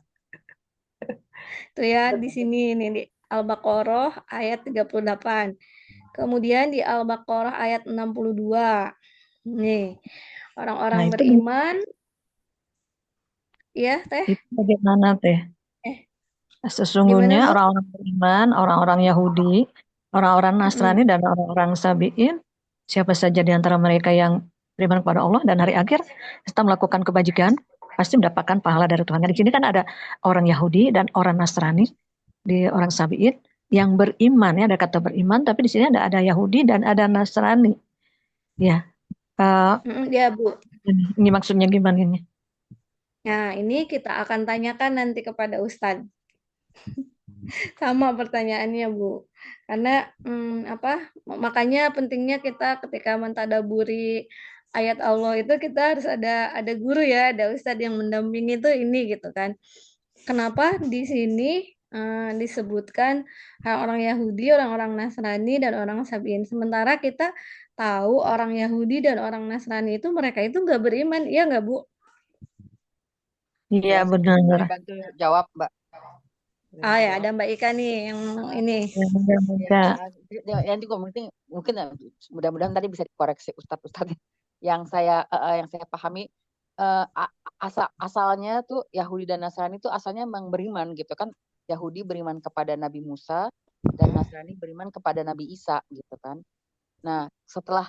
Itu ya di sini nih di Al-Baqarah ayat 38. Kemudian di Al-Baqarah ayat 62. Nih, orang-orang beriman. Iya, Teh. Itu bagaimana, Teh? Gimana, Sesungguhnya Bu? orang-orang beriman, orang-orang Yahudi, orang-orang Nasrani, dan orang-orang Sabi'in, siapa saja di antara mereka yang beriman kepada Allah dan hari akhir, serta melakukan kebajikan, pasti mendapatkan pahala dari Tuhan. Di sini kan ada orang Yahudi dan orang Nasrani, di orang Sabi'in, yang beriman, ya ada kata beriman, tapi di sini ada Yahudi dan ada Nasrani. Ya, Ya, Bu. ini maksudnya gimana ini? Nah, ini kita akan tanyakan nanti kepada Ustadz. Sama pertanyaannya, Bu. Karena makanya pentingnya kita ketika mentadaburi ayat Allah itu kita harus ada guru ya, ada Ustadz yang mendampingi itu ini gitu kan. Kenapa di sini disebutkan orang Yahudi, orang-orang Nasrani dan orang Sabiin. Sementara kita tahu orang Yahudi dan orang Nasrani itu mereka itu nggak beriman, iya nggak, Bu? Iya, Ya, benar. saya bantu jawab, Mbak. Ah ya, ada Mbak Ika nih yang ini. Ya, nanti mungkin mudah-mudahan tadi bisa dikoreksi Ustadz yang saya pahami asalnya tuh Yahudi dan Nasrani itu asalnya memang beriman gitu kan. Yahudi beriman kepada Nabi Musa dan Nasrani beriman kepada Nabi Isa gitu kan. Nah, setelah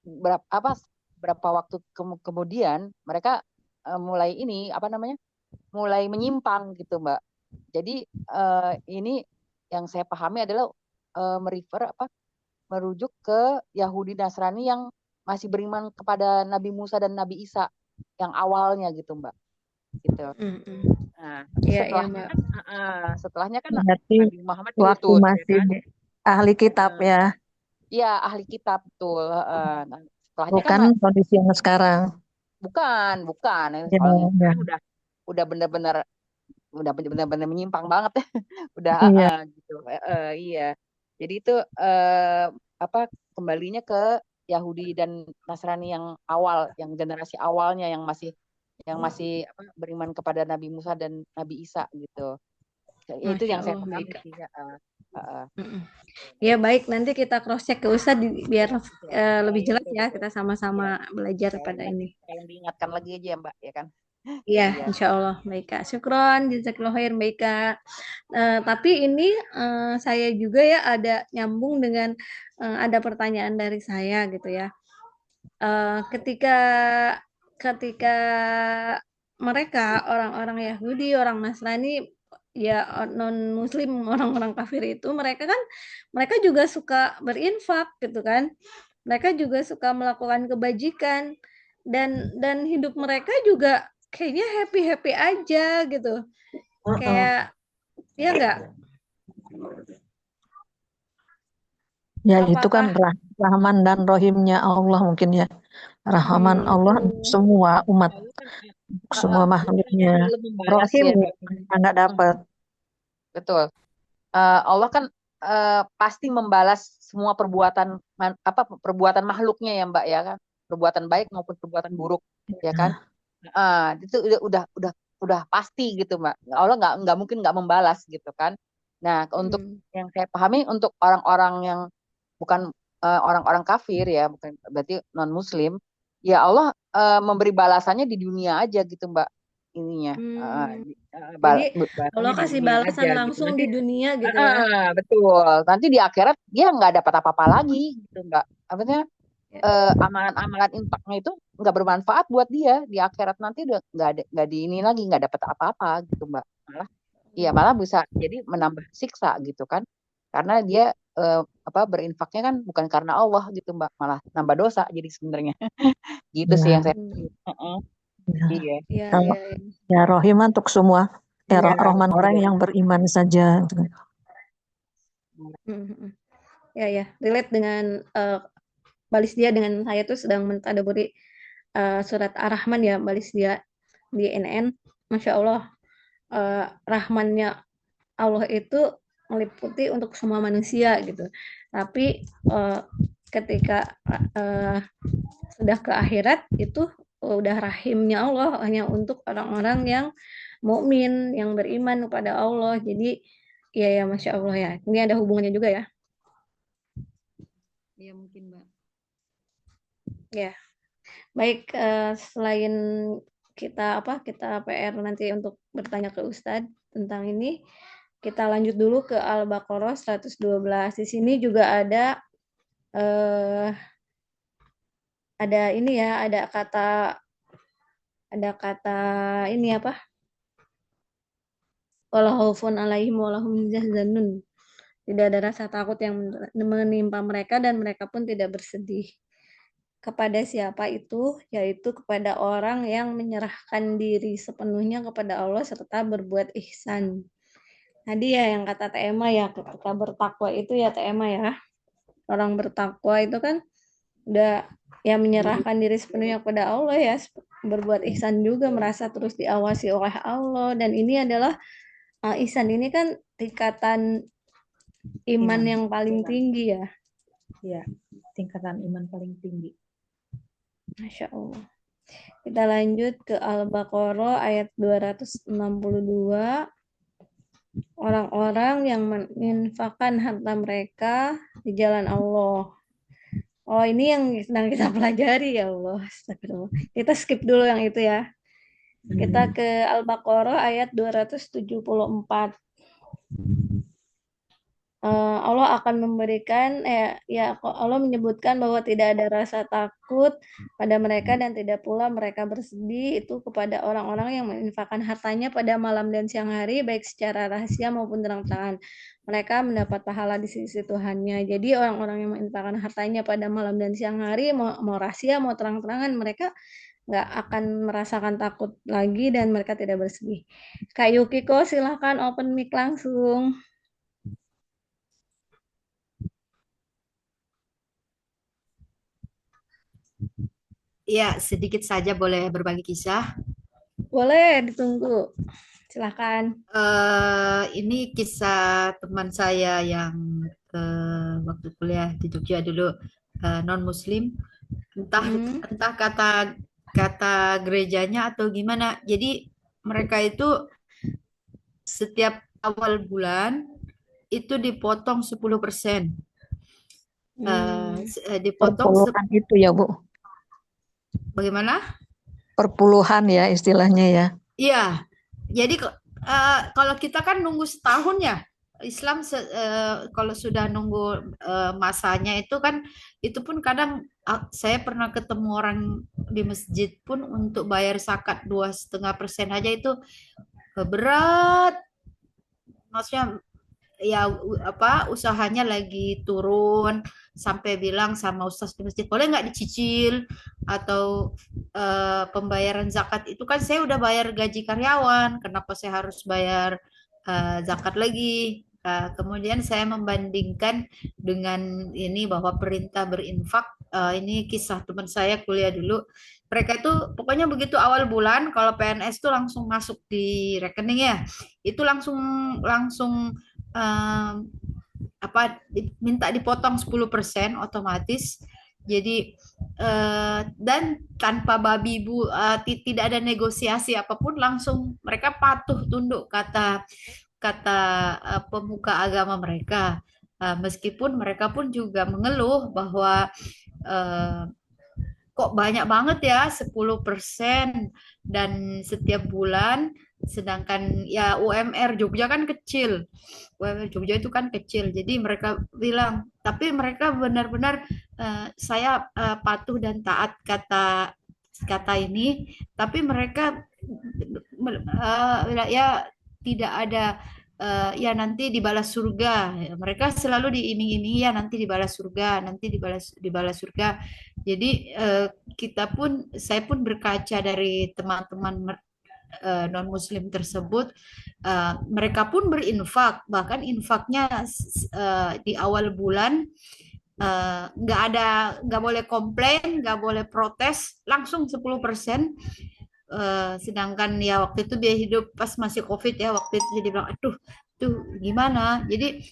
berapa waktu kemudian mereka mulai mulai menyimpang gitu, Mbak. Jadi ini yang saya pahami adalah merujuk ke Yahudi Nasrani yang masih beriman kepada Nabi Musa dan Nabi Isa yang awalnya gitu, Mbak. Gitu. Nah, setelahnya kan setelahnya kan Nabi Muhammad waktu diutus, masih ya kan? ahli kitab ya. Iya, ahli kitab betul. Nah, setelahnya Bukan kan kondisi yang sekarang. bukan. Ya, Kalau yang ya. sekarang udah benar-benar menyimpang banget ya. Udah Iya. gitu. Iya. Jadi itu kembalinya ke Yahudi dan Nasrani yang awal, yang generasi awalnya yang masih beriman kepada Nabi Musa dan Nabi Isa gitu. Itu yang saya pahami sih. Ya baik, nanti kita cross check ke Ustadz biar lebih jelas ya, kita sama-sama belajar pada ini. Tolong diingatkan lagi aja ya, Mbak, ya kan? Iya, insya Allah. Baik, Kak. Syukron, jazakallahu khair, baik, Kak. Tapi ini saya juga ya ada nyambung dengan ada pertanyaan dari saya gitu ya. Ketika mereka orang-orang Yahudi, orang Nasrani, ya non Muslim, orang-orang kafir itu mereka juga suka berinfak gitu kan. Mereka juga suka melakukan kebajikan dan hidup mereka juga kayaknya happy aja gitu. Kayak ya enggak? Ya itu kan rahman dan rohimnya Allah mungkin ya. Rahman Allah semua umat, semua makhluknya. Rohim nggak dapat. Betul. Allah kan pasti membalas semua perbuatan makhluknya ya, Mbak, ya kan, perbuatan baik maupun perbuatan buruk, ya kan. Itu udah pasti gitu, Mbak. Allah nggak mungkin nggak membalas gitu kan. Nah, untuk yang saya pahami untuk orang-orang yang bukan orang-orang kafir ya, bukan berarti non Muslim, ya Allah memberi balasannya di dunia aja gitu, Mbak, ininya. Jadi Allah kasih balasan aja, langsung gitu. di dunia gitu ya. Betul. Nanti di akhirat dia nggak dapat apa-apa lagi gitu, Mbak. Artinya amalan-amalan infaknya itu nggak bermanfaat buat dia di akhirat, nanti udah nggak di ini lagi, nggak dapat apa-apa gitu, Mbak. Malah bisa jadi menambah siksa gitu kan, karena dia berinfaknya kan bukan karena Allah gitu, Mbak, malah nambah dosa jadi sebenarnya. Gitu sih yang saya Iya. Ya rohimah untuk semua. Rahman orang yang beriman saja. Ya, relate dengan Balis dia dengan saya tuh sedang mentadaburi surat Ar-Rahman ya, Balis dia di NN. Masya Allah, Rahmannya Allah itu meliputi untuk semua manusia gitu. Tapi ketika sudah ke akhirat itu udah rahimnya Allah hanya untuk orang-orang yang mukmin, yang beriman kepada Allah. Jadi ya Masya Allah ya. Ini ada hubungannya juga ya. Iya mungkin, Mbak. Ya. Baik, selain kita PR nanti untuk bertanya ke Ustadz tentang ini, kita lanjut dulu ke Al-Baqarah 112. Di sini juga ada ini ya, ada kata ini apa? Wala khaufun alaihim wala hum yahzanun. Tidak ada rasa takut yang menimpa mereka dan mereka pun tidak bersedih. Kepada siapa itu? Yaitu kepada orang yang menyerahkan diri sepenuhnya kepada Allah serta berbuat ihsan. Tadi ya yang kata Teh Ema ya, ketika bertakwa itu ya Teh Ema ya. Orang bertakwa itu kan udah ya menyerahkan diri sepenuhnya kepada Allah ya, berbuat ihsan juga, merasa terus diawasi oleh Allah. Dan ini adalah ihsan ini kan tingkatan iman yang paling tinggi ya. Ya, tingkatan iman paling tinggi. Masya Allah. Kita lanjut ke Al-Baqarah ayat 262. Orang-orang yang menginfakkan harta mereka di jalan Allah. Oh, ini yang sedang kita pelajari ya Allah. Astagfirullah. Kita skip dulu yang itu ya. Kita ke Al-Baqarah ayat 274. Allah akan memberikan Allah menyebutkan bahwa tidak ada rasa takut pada mereka dan tidak pula mereka bersedih itu kepada orang-orang yang menginfakkan hartanya pada malam dan siang hari baik secara rahasia maupun terang-terangan. Mereka mendapat pahala di sisi Tuhannya. Jadi orang-orang yang menginfakkan hartanya pada malam dan siang hari mau rahasia mau terang-terangan mereka nggak akan merasakan takut lagi dan mereka tidak bersedih. Kak Yukiko silahkan open mic langsung. Ya, sedikit saja boleh berbagi kisah. Boleh, ditunggu. Silahkan. Ini kisah teman saya yang waktu kuliah di Jogja dulu non-Muslim. Entah kata gerejanya atau gimana. Jadi mereka itu setiap awal bulan itu dipotong 10%. Dipotong Perpuluhan itu ya Bu. Bagaimana? Perpuluhan ya istilahnya ya. Iya. Jadi kalau kita kan nunggu setahun ya. Islam kalau sudah nunggu masanya itu kan itu pun kadang saya pernah ketemu orang di masjid pun untuk bayar zakat 2,5% aja itu berat. Maksudnya ya usahanya lagi turun sampai bilang sama ustaz di masjid boleh nggak dicicil atau pembayaran zakat itu kan saya udah bayar gaji karyawan kenapa saya harus bayar zakat lagi. Kemudian saya membandingkan dengan ini bahwa perintah berinfak ini kisah teman saya kuliah dulu mereka itu pokoknya begitu awal bulan kalau PNS itu langsung masuk di rekening ya itu langsung minta dipotong 10% otomatis. Jadi dan tanpa babi bu tidak ada negosiasi apapun langsung mereka patuh tunduk kata pemuka agama mereka. Meskipun mereka pun juga mengeluh bahwa kok banyak banget ya 10% dan setiap bulan sedangkan ya UMR Jogja kan kecil. UMR Jogja itu kan kecil. Jadi mereka bilang, tapi mereka benar-benar saya patuh dan taat kata ini, tapi mereka ya tidak ada ya nanti dibalas surga. Mereka selalu diiming-imingi ya nanti dibalas surga, nanti dibalas surga. Jadi saya pun berkaca dari teman-teman non Muslim tersebut, mereka pun berinfak, bahkan infaknya di awal bulan nggak boleh komplain, nggak boleh protes, langsung 10%. Sedangkan ya waktu itu biaya hidup pas masih COVID ya waktu itu jadi bilang aduh tuh gimana. Jadi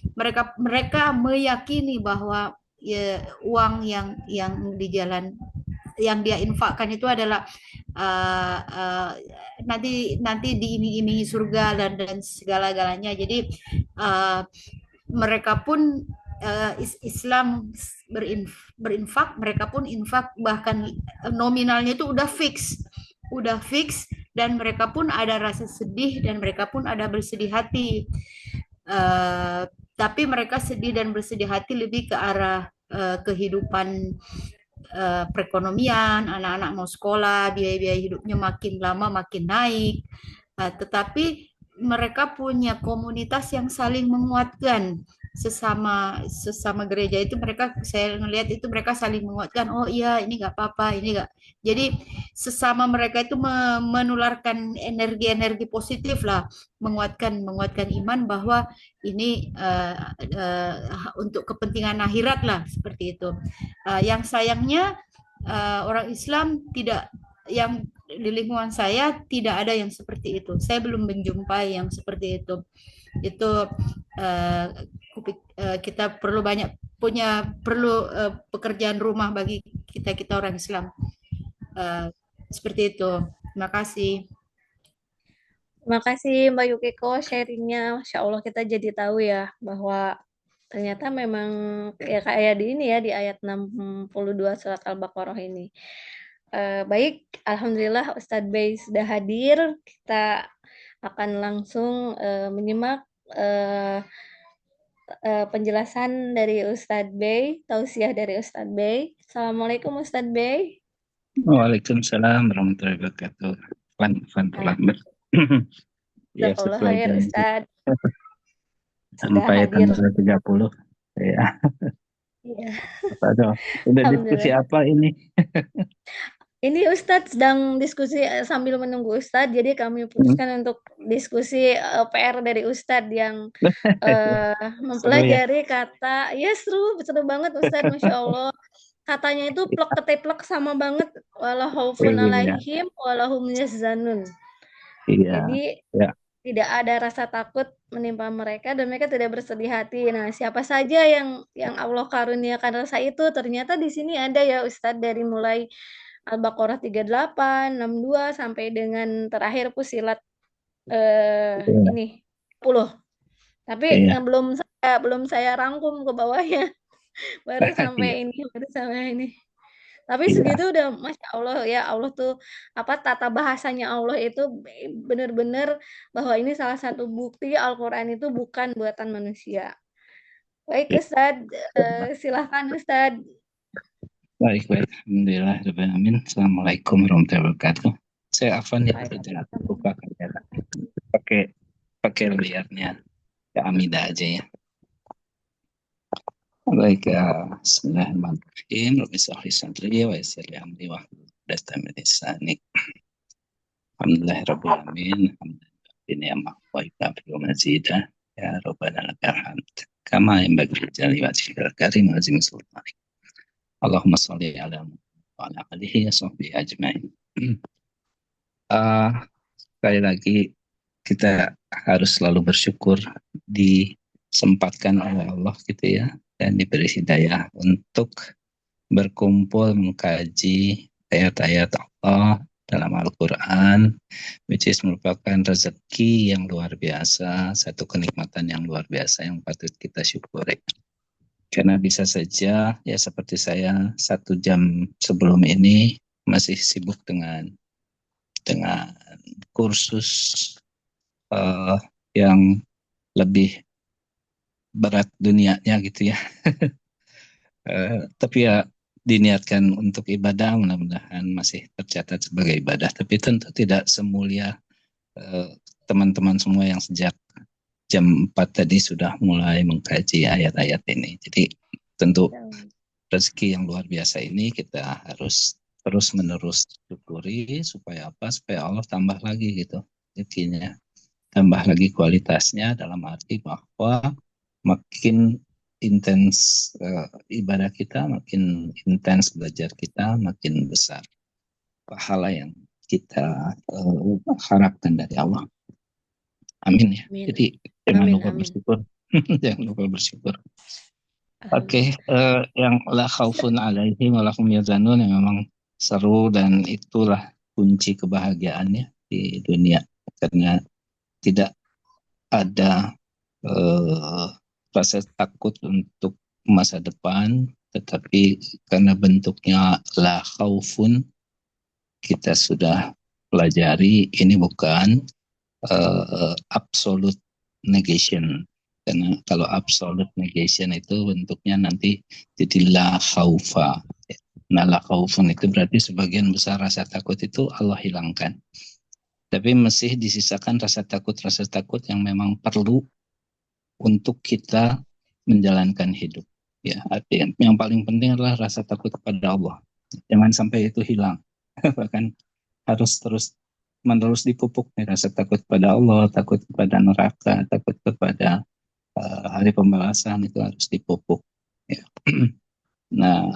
mereka meyakini bahwa ya, uang yang di jalan yang dia infakkan itu adalah nanti diiming-imingi surga dan segala-galanya. Jadi mereka pun Islam berinfak, mereka pun infak bahkan nominalnya itu udah fix dan mereka pun ada rasa sedih dan mereka pun ada bersedih hati. Eh, tapi mereka sedih dan bersedih hati lebih ke arah kehidupan perekonomian, anak-anak mau sekolah, biaya-biaya hidupnya makin lama makin naik. Tetapi mereka punya komunitas yang saling menguatkan sesama sesama gereja itu. Mereka, saya melihat itu mereka saling menguatkan. Oh iya, ini nggak apa-apa, ini nggak. Jadi sesama mereka itu menularkan energi-energi positif lah, menguatkan iman bahwa ini untuk kepentingan akhirat lah, seperti itu. Yang sayangnya orang Islam tidak, yang di lingkungan saya tidak ada yang seperti itu. Saya belum menjumpai yang seperti itu. Itu kita perlu banyak perlu pekerjaan rumah bagi kita orang Islam. Seperti itu. Terima kasih. Terima kasih Mbak Yukiko sharingnya. Masya Allah kita jadi tahu ya bahwa ternyata memang ya kayak di ini ya di ayat 62 surat Al-Baqarah ini. Baik, Alhamdulillah Ustadz Bey sudah hadir. Kita akan langsung menyimak penjelasan dari Ustadz Bey, tausiah dari Ustadz Bey. Assalamualaikum Ustadz Bey. Waalaikumsalam warahmatullahi wabarakatuh. Terlambat. Ya, sesuai janji. Ustadz. Sampai tanggal 30. Ya. Iya. Udah diskusi apa ini? Ini Ustadz sedang diskusi sambil menunggu Ustadz, jadi kami putuskan untuk diskusi PR dari Ustadz yang mempelajari kata, ya seru banget Ustadz, Masya Allah. Katanya itu plek keteplek sama banget, wala khaufun alaihim walahum yahzanun. Jadi tidak ada rasa takut menimpa mereka dan mereka tidak bersedih hati. Nah, siapa saja yang Allah karuniakan rasa itu, ternyata di sini ada ya Ustadz, dari mulai Al-Baqarah 38, 62 sampai dengan terakhir Fusilat ini 10. Tapi yang belum saya rangkum ke bawahnya. baru sampai ini. Tapi segitu udah Masya Allah ya, Allah tuh tata bahasanya Allah itu benar-benar bahwa ini salah satu bukti Al-Qur'an itu bukan buatan manusia. Baik Ustadz, silahkan Ustadz. Baik. Alhamdulillah. Amin. Assalamualaikum warahmatullahi wabarakatuh. Saya Afan ya, tidak lupa kamera. Pakai layarnya ke Amida aja ya. Baik, bismillahirrahmanirrahim. Rabbi shrah li sadri wa yassir li amri wahlul 'uqdatam min lisani. Alhamdulillahirabbil alamin. Ni'mah wa yukafiru mazidah. Ya Rabbana lakal hamd. Kama yanbaghi li jalali wajhikal karim wa azimi sultanik. Allahumma sholli ala Muhammad wa ala alihi wa sahbihi ajma'in. Sekali lagi kita harus selalu bersyukur disempatkan oleh Allah gitu ya, dan diberi hidayah untuk berkumpul mengkaji ayat-ayat Allah dalam Al-Quran, which is merupakan rezeki yang luar biasa, satu kenikmatan yang luar biasa yang patut kita syukuri. Karena bisa saja ya seperti saya 1 jam sebelum ini masih sibuk dengan kursus yang lebih berat dunianya gitu ya. Tapi ya diniatkan untuk ibadah, mudah-mudahan masih tercatat sebagai ibadah. Tapi tentu tidak semulia teman-teman semua yang sejak jam 4 tadi sudah mulai mengkaji ayat-ayat ini. Jadi tentu rezeki yang luar biasa ini kita harus terus-menerus syukuri supaya apa? Supaya Allah tambah lagi gitu rezekinya, tambah lagi kualitasnya, dalam arti bahwa makin intens ibadah kita, makin intens belajar kita, makin besar pahala yang kita harapkan dari Allah. Amin ya. Amin. Jadi jangan lupa bersyukur. Jangan lupa bersyukur. Oke, yang la khaufun alaihim wa lahum yahzanun yang memang seru, dan itulah kunci kebahagiaannya di dunia, karena tidak ada rasa takut untuk masa depan, tetapi karena bentuknya la khaufun, kita sudah pelajari ini bukan absolute negation Karena kalau absolute negation itu bentuknya nanti jadi la khaufa. Nah, la khaufun itu berarti sebagian besar rasa takut itu Allah hilangkan. Tapi masih disisakan rasa takut yang memang perlu untuk kita menjalankan hidup. Ya, artinya yang paling penting adalah rasa takut kepada Allah. Jangan sampai itu hilang. Bahkan harus terus dipupuk nih, rasa takut kepada Allah, takut kepada neraka, takut kepada hari pembalasan itu harus dipupuk. Ya. Nah,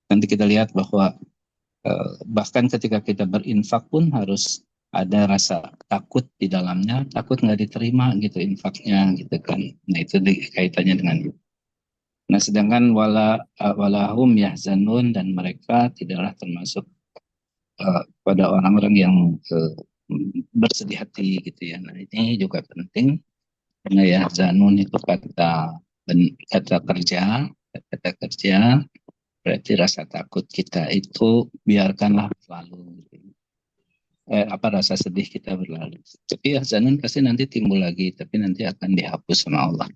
nanti kita lihat bahwa bahkan ketika kita berinfak pun harus ada rasa takut di dalamnya, takut nggak diterima gitu infaknya gitu kan. Nah itu kaitannya dengan itu. Nah sedangkan walahum yahzanun, dan mereka tidaklah termasuk pada orang-orang yang bersedih hati gitu ya. Nah ini juga penting karena yahzanun itu kata kerja, berarti rasa takut kita itu biarkanlah berlalu. Rasa sedih kita berlalu. Tapi yahzanun pasti nanti timbul lagi, tapi nanti akan dihapus sama Allah.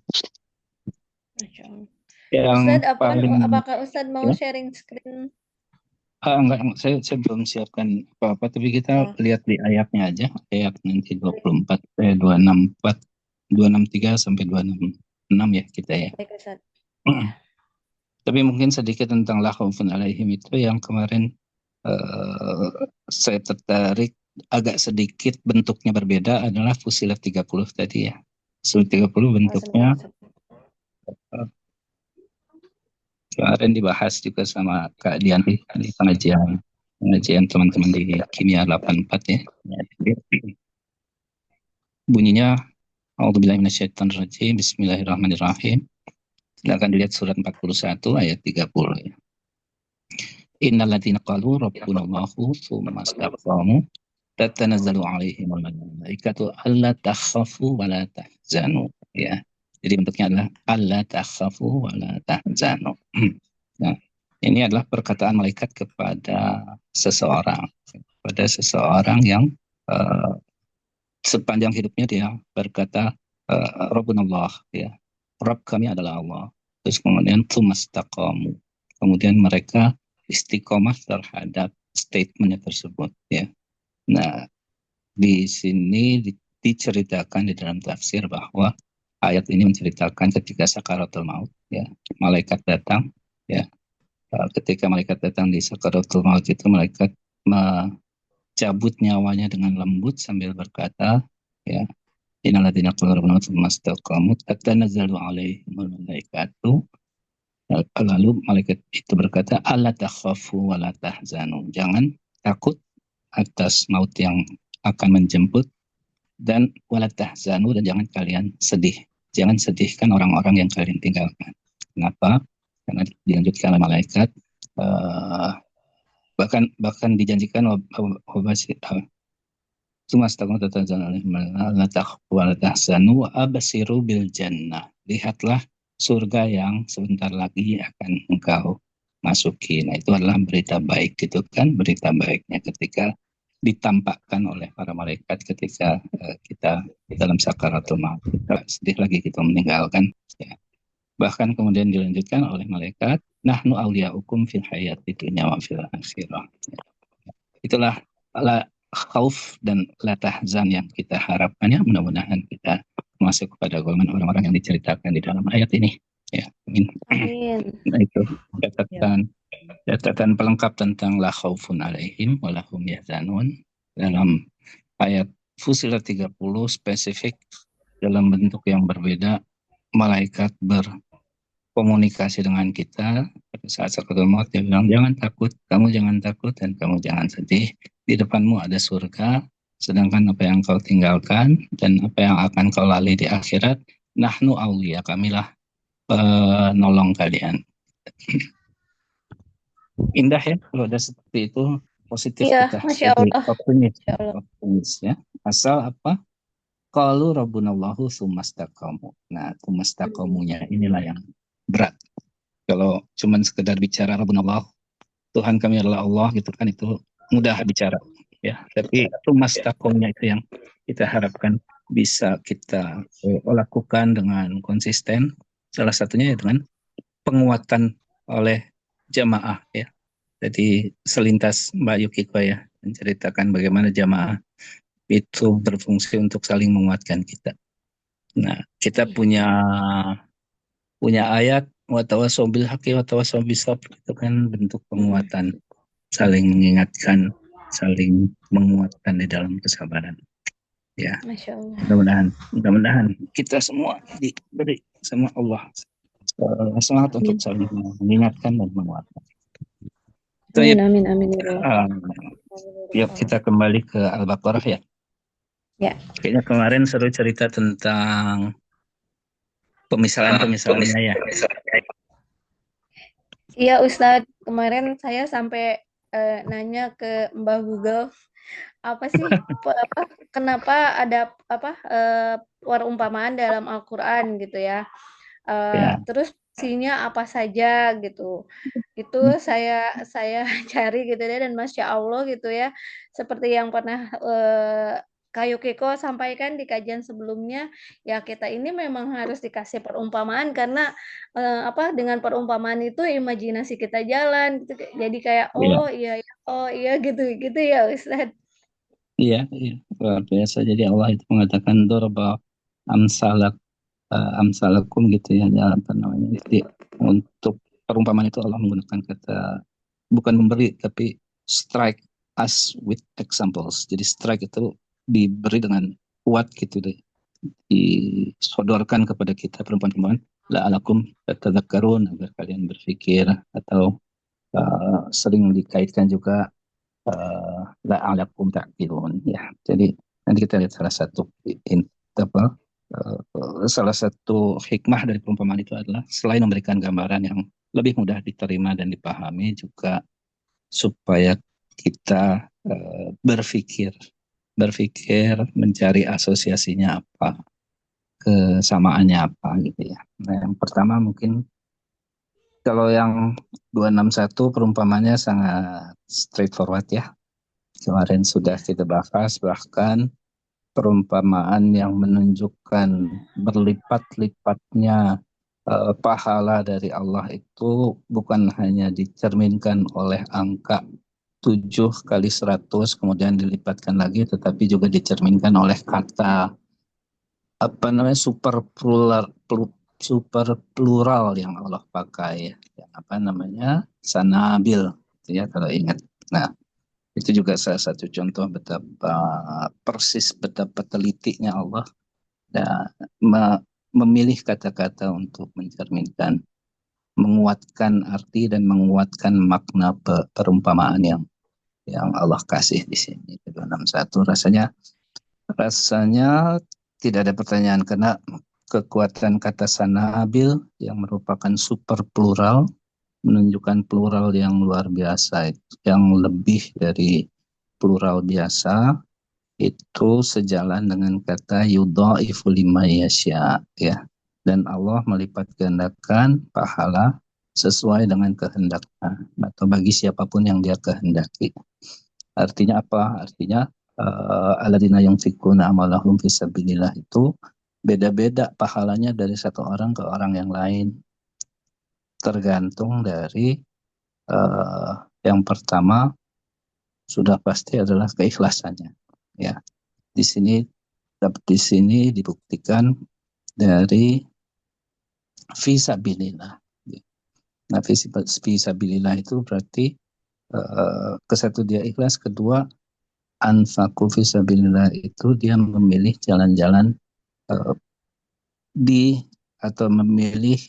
Masya Allah. Yang Ustadz, paling apakah Ustadz mau sharing screen? Enggak, saya belum siapkan apa-apa, tapi kita lihat di ayatnya aja, ayat nanti 24, 264, 263 sampai 266 ya kita ya. Baik, Ustadz. Tapi mungkin sedikit tentang la khaufun alaihim itu yang kemarin saya tertarik agak sedikit bentuknya berbeda adalah Fussilat 30 tadi ya. Fussilat 30 bentuknya kemarin dibahas juga sama Kak Dian di pengajian teman-teman di Kimia 84 ya. Bunyinya A'udzubillahi minasyaitonirrajim, Bismillahirrahmanirrahim. Silakan dilihat surat 41 ayat 30 ya. Innal ladzina qalu rabbunallahu tsumma istaqamu tatanazzalu 'alaihimul malaikatu alla takhafu wa la tahzanu ya. Jadi bentuknya adalah alla takhafu wa la tahzanu. Nah, ini adalah perkataan malaikat kepada seseorang yang sepanjang hidupnya dia berkata Rabbunallah ya. Rabb kami adalah Allah. Terus kemudian tsumastaqamu. Kemudian mereka istiqomah terhadap statementnya tersebut ya. Nah, di sini diceritakan di dalam tafsir bahwa ayat ini menceritakan ketika sakaratul maut ya, malaikat datang ya. Ketika malaikat datang di sakaratul maut itu malaikat mencabut nyawanya dengan lembut sambil berkata ya, innalladzina qalu rabbuna tsumma istaqamu tatanazzalu 'alaihimul malaikatu. Lalu malaikat itu berkata, alla takhafu wa la tahzanu. Jangan takut atas maut yang akan menjemput, dan wala tahzanu, dan jangan kalian sedih. Jangan sedihkan orang-orang yang kalian tinggalkan. Kenapa? Karena dilanjutkan oleh malaikat, bahkan dijanjikan lihatlah surga yang sebentar lagi akan engkau masuki. Nah itu adalah berita baik gitu kan, berita baiknya ketika ditampakkan oleh para malaikat ketika kita dalam sakaratul maut. Sedih lagi kita meninggalkan ya. Bahkan kemudian dilanjutkan oleh malaikat, nahnu awliya'ukum fil hayati dunya wa fil akhirah. Itulah la khauf dan la tahzan yang kita harapkan ya, mudah-mudahan kita masuk kepada golongan orang-orang yang diceritakan di dalam ayat ini ya. Amin. Nah itu catatan pelengkap tentang la khaufun alaihim wa lahum yahzanun dalam ayat Fussilat 30 spesifik dalam bentuk yang berbeda. Malaikat berkomunikasi dengan kita pada saat sakaratul maut, dia bilang jangan takut, kamu jangan takut dan kamu jangan sedih, di depanmu ada surga. Sedangkan apa yang kau tinggalkan dan apa yang akan kau lalui di akhirat, nahnu awliya, kamilah penolong kalian. Indah ya kalau ada seperti itu, positif ya, kita jadi optimis ya. Asal apa? Qalu rabbunallahu tsumastaqamu. Nah, tsumastaqamunya inilah yang berat. Kalau cuman sekedar bicara rabbunallah, Tuhan kami adalah Allah gitu kan, itu mudah bicara ya, tapi tsumastaqamunya itu yang kita harapkan bisa kita lakukan dengan konsisten. Salah satunya ya dengan penguatan oleh jamaah ya. Jadi selintas Mbak Yukiko ya menceritakan bagaimana jamaah itu berfungsi untuk saling menguatkan kita. Nah, kita punya ayat watawasau bil haqqi watawasau bis sabr, itu kan bentuk penguatan, saling mengingatkan, saling menguatkan di dalam kesabaran. Ya, Masya Allah. mudah-mudahan kita semua diberi sama Allah semangat untuk saling mengingatkan dan menguatkan. Amin, amin, ya Allah. Yuk kita kembali ke Al-Baqarah ya. Ya. Kayaknya kemarin seru cerita tentang pemisalannya ya. Iya Ustadz, kemarin saya sampai nanya ke Mbah Google, apa sih kenapa ada perumpamaan dalam Al-Qur'an gitu ya. Terus fungsinya apa saja gitu. Itu saya cari gitu ya, dan Masya Allah gitu ya, seperti yang pernah Kak Yukiko sampaikan di kajian sebelumnya, ya kita ini memang harus dikasih perumpamaan karena dengan perumpamaan itu imajinasi kita jalan gitu. Jadi kayak oh iya gitu ya Ustadz. Iya, luar biasa. Jadi Allah itu mengatakan dorba amsalakum gitu ya, apa namanya. Jadi untuk perumpamaan itu Allah menggunakan kata, bukan memberi tapi strike us with examples. Jadi strike itu diberi dengan kuat gitu deh, disodorkan kepada kita perumpamaan la'alakum tatadzakkarun, agar kalian berpikir, atau sering dikaitkan juga la'alakum ta'qilun ya. Jadi nanti kita lihat salah satu hikmah dari perumpamaan itu adalah selain memberikan gambaran yang lebih mudah diterima dan dipahami, juga supaya kita berpikir mencari asosiasinya apa, kesamaannya apa gitu ya. Nah, yang pertama mungkin kalau yang 261 perumpamannya sangat straightforward ya. Kemarin sudah kita bahas, bahkan perumpamaan yang menunjukkan berlipat-lipatnya pahala dari Allah itu bukan hanya dicerminkan oleh angka 7 kali 100 kemudian dilipatkan lagi, tetapi juga dicerminkan oleh kata super plural yang Allah pakai ya, sanabil ya kalau ingat. Nah, itu juga salah satu contoh betapa telitinya Allah dan memilih kata-kata untuk mencerminkan, menguatkan arti dan menguatkan makna perumpamaan yang Allah kasih di sini. 261 rasanya tidak ada pertanyaan, karena kekuatan kata sanabil yang merupakan super plural, menunjukkan plural yang luar biasa, yang lebih dari plural biasa, itu sejalan dengan kata yudha'ifu liman yasha ya. Dan Allah melipat gandakan pahala sesuai dengan kehendaknya atau bagi siapapun yang Dia kehendaki. Artinya apa? Artinya alladzina yunfikuna amalahum fisabilillah itu beda-beda pahalanya dari satu orang ke orang yang lain, tergantung dari yang pertama sudah pasti adalah keikhlasannya ya. Di sini dibuktikan dari fisabilillah. Nah, fisabilillah itu berarti kesatu dia ikhlas, kedua anfaku fisabilillah itu dia memilih jalan-jalan atau memilih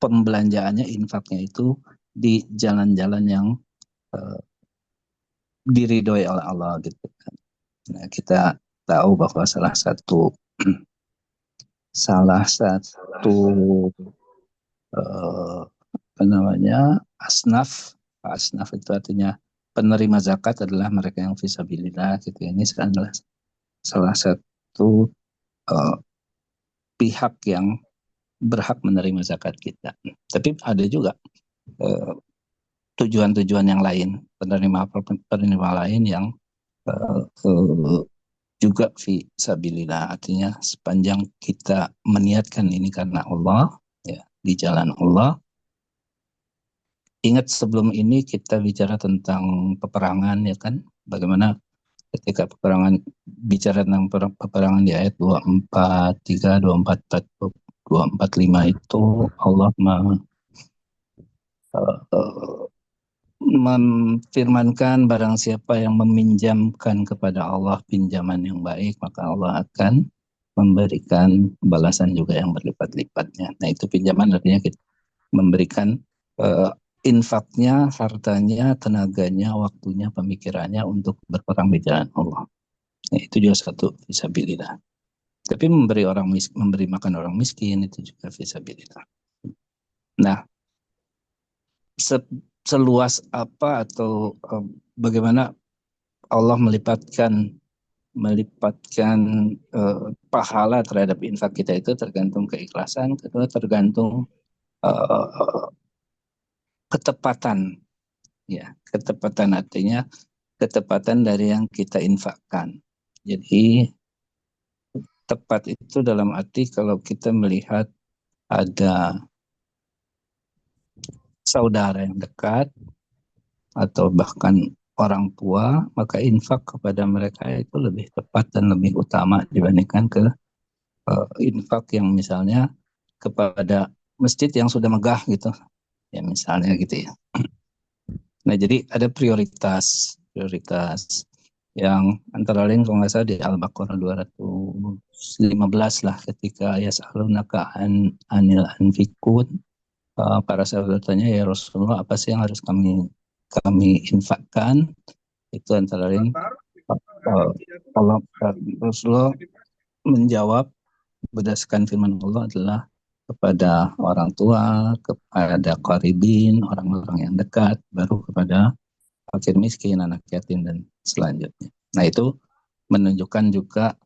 pembelanjaannya, infaknya itu di jalan-jalan yang diridhoi oleh Allah gitu kan. Nah, kita tahu bahwa salah satu asnaf itu artinya penerima zakat adalah mereka yang fisabilillah gitu. Ini adalah salah satu pihak yang berhak menerima zakat kita. Tapi ada juga tujuan-tujuan yang lain, penerima lain yang juga fi sabilillah, artinya sepanjang kita meniatkan ini karena Allah, ya, di jalan Allah. Ingat sebelum ini kita bicara tentang peperangan, ya kan, bagaimana ketika peperangan, bicara tentang peperangan di ayat 243, 244, 245 itu Allah memfirmankan barang siapa yang meminjamkan kepada Allah pinjaman yang baik, maka Allah akan memberikan balasan juga yang berlipat-lipatnya. Nah, itu pinjaman artinya kita memberikan infaknya, hartanya, tenaganya, waktunya, pemikirannya untuk berperang di jalan Allah. Nah, itu juga satu fisabilillah. Tapi memberi makan orang miskin itu juga fisabilillah. Nah, seluas apa atau bagaimana Allah melipatkan pahala terhadap infak kita itu tergantung keikhlasan, kedua tergantung ketepatan, ya, ketepatan artinya ketepatan dari yang kita infakkan. Jadi tepat itu dalam arti kalau kita melihat ada saudara yang dekat atau bahkan orang tua, maka infak kepada mereka itu lebih tepat dan lebih utama dibandingkan ke infak yang misalnya kepada masjid yang sudah megah gitu, ya misalnya gitu ya. Nah, jadi ada prioritas yang antara lain kalau nggak salah di Al-Baqarah 215 lah, ketika yas'alunaka anil anfikun, para sahabat bertanya, ya Rasulullah, apa sih yang harus kami infakkan? Itu antara lain Rasulullah menjawab berdasarkan firman Allah adalah kepada orang tua, kepada qaribin, orang-orang yang dekat, baru kepada fakir miskin, anak yatim, dan selanjutnya. Nah, itu menunjukkan juga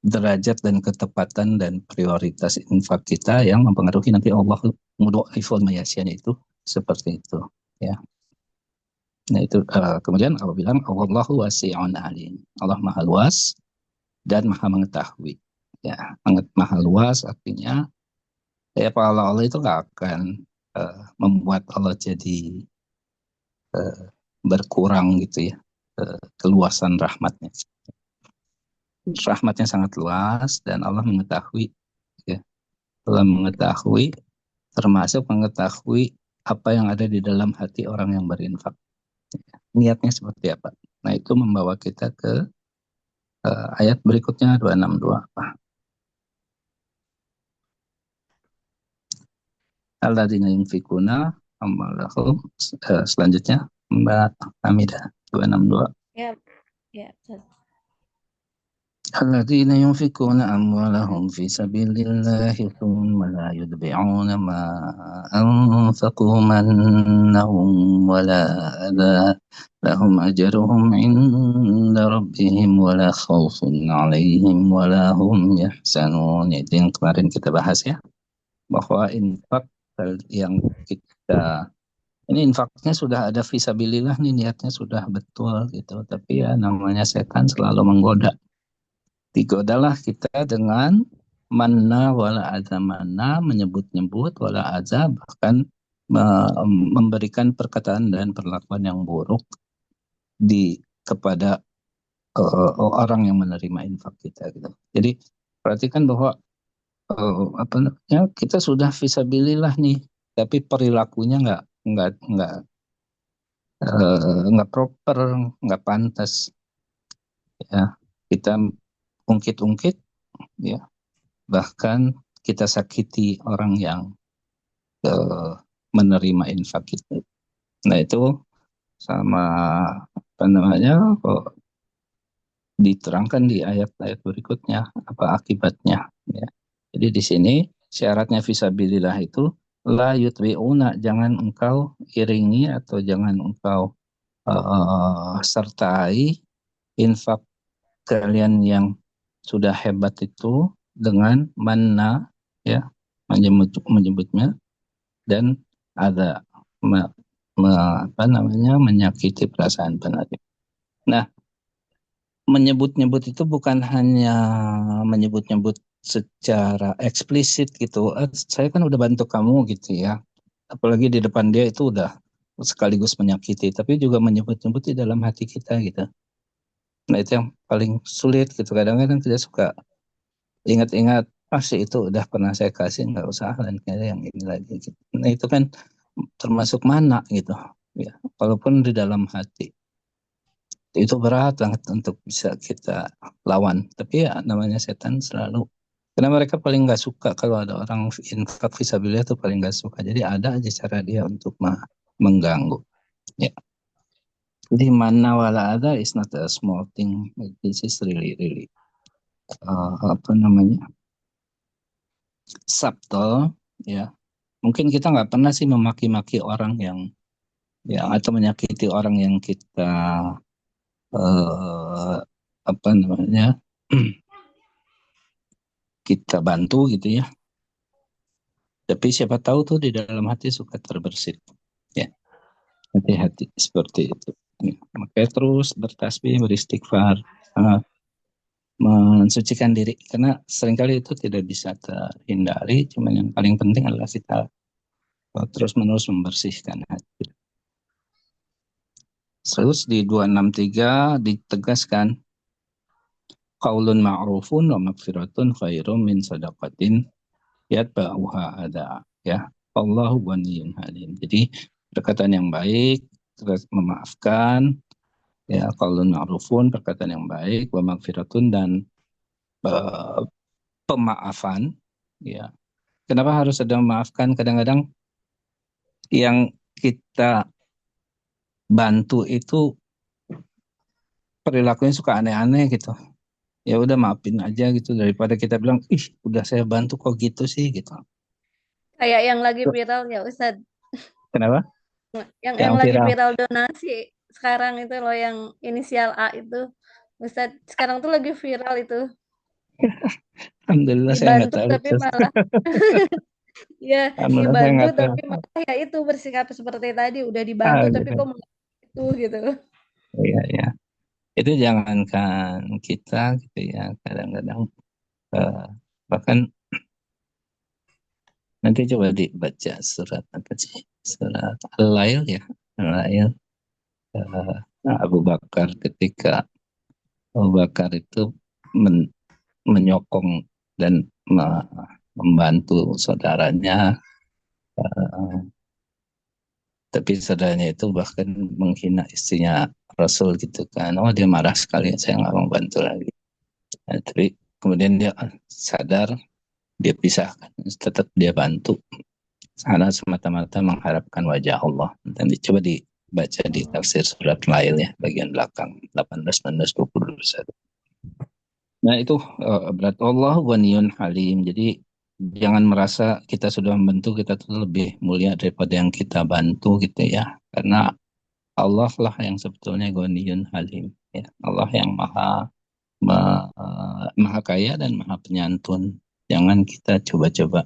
derajat dan ketepatan dan prioritas infak kita yang mempengaruhi nanti Allah mudha'iful mayasyan itu seperti itu, ya. Nah, itu kemudian Allah bilang Allahu wasi'un alim. Allah Maha luas dan Maha mengetahui. Ya, Maha luas artinya ya pahala Allah itu nggak akan membuat Allah jadi berkurang gitu ya, keluasan rahmatnya. Rahmatnya sangat luas dan Allah mengetahui, ya. Allah mengetahui, termasuk mengetahui apa yang ada di dalam hati orang yang berinfak. Niatnya seperti apa. Nah, itu membawa kita ke ayat berikutnya 262. Alladzina yunfikuna amwalahum, selanjutnya Mbak Hamidah 262. Ya. Alladzina yunfikuna amwalahum fi sabilillahi thumma la yutbi'una ma anfaqu mannahum wala adha lahum ajruhum 'inda rabbihim wala khaufun 'alaihim wala hum yahzanun. Itu yang kemarin kita bahas ya, bahwa infak yang kita ini infaknya sudah ada fisabilillah nih, niatnya sudah betul gitu, tapi ya namanya setan selalu menggoda. Digodalah kita dengan manna wala adza, manna menyebut-nyebut, wala adza bahkan memberikan perkataan dan perlakuan yang buruk kepada orang yang menerima infak kita gitu. Jadi perhatikan bahwa kita sudah fisabilillah nih, tapi perilakunya nggak proper, nggak pantas, ya. Kita ungkit-ungkit, ya, bahkan kita sakiti orang yang menerima infak itu. Nah, itu sama kok diterangkan di ayat-ayat berikutnya apa akibatnya, ya. Jadi di sini syaratnya fisabilillah itu la yutbi'una, jangan engkau iringi atau jangan engkau sertai infak kalian yang sudah hebat itu dengan manna, ya, menyebutnya, dan ada menyakiti perasaan penerima. Nah, menyebut-nyebut itu bukan hanya menyebut-nyebut secara eksplisit gitu. Saya kan udah bantu kamu gitu ya. Apalagi di depan dia itu udah sekaligus menyakiti, tapi juga menyebut-nyebut di dalam hati kita gitu. Nah itu yang paling sulit gitu. Kadang-kadang kita suka ingat-ingat, sih itu udah pernah saya kasih, nggak usah lain kali yang ini lagi gitu. Nah itu kan termasuk mana gitu ya, walaupun di dalam hati itu berat banget untuk bisa kita lawan, tapi ya namanya setan selalu, karena mereka paling nggak suka kalau ada orang infak fisabilillah itu paling nggak suka, jadi ada aja cara dia untuk mengganggu ya. Jadi mana wala ada is not a small thing, this is really apa namanya, subtle ya. Mungkin kita nggak pernah sih memaki-maki orang yang atau menyakiti orang yang kita apa namanya kita bantu gitu ya. Tapi siapa tahu tuh di dalam hati suka terbersit ya. Hati-hati seperti itu. Ya. Makanya terus bertasbih, beristighfar, mensucikan diri, karena seringkali itu tidak bisa terhindari. Cuman yang paling penting adalah kita terus-menerus membersihkan hati. Terus di 263 ditegaskan qaulun ma'rufun wa maghfiratun khairum min sadaqatin yatba'uha ada ya. Allahu ghaniyyun halim. Jadi perkataan yang baik, terus memaafkan ya, qaulun ma'rufun perkataan yang baik, wa maghfiratun dan pemaafan ya. Kenapa harus ada memaafkan? Kadang-kadang yang kita bantu itu perilakunya suka aneh-aneh gitu. Ya udah maafin aja gitu, daripada kita bilang udah saya bantu kok gitu sih gitu. Kayak yang lagi viral ya Ustadz. Kenapa? Yang lagi viral donasi sekarang itu loh, yang inisial A itu Ustadz, sekarang tuh lagi viral itu. Alhamdulillah saya nggak tahu. Tapi malah ya dibantu tapi malah ya itu bersikap seperti tadi, udah dibantu tapi kok malah itu gitu. Iya ya. Itu jangankan kita gitu ya, kadang-kadang bahkan nanti coba dibaca surat apa sih, surat Al-Lail ya, Al-Lail. Abu Bakar, ketika Abu Bakar itu menyokong dan membantu saudaranya, tapi saudaranya itu bahkan menghina istrinya Rasul gitu kan. Oh dia marah sekali, saya nggak mau bantu lagi. Nah, tapi kemudian dia sadar, dia pisahkan, tetap dia bantu karena semata-mata mengharapkan wajah Allah. Dan coba dibaca di tafsir surat Lail ya, bagian belakang 18, 19, 20, 21. Nah itu berat Allah ghaniyun halim. Jadi jangan merasa kita sudah membantu, kita tuh lebih mulia daripada yang kita bantu gitu ya. Karena Allah lah yang sebetulnya ghaniyun halim. Ya. Allah yang maha kaya dan maha penyantun. Jangan kita coba-coba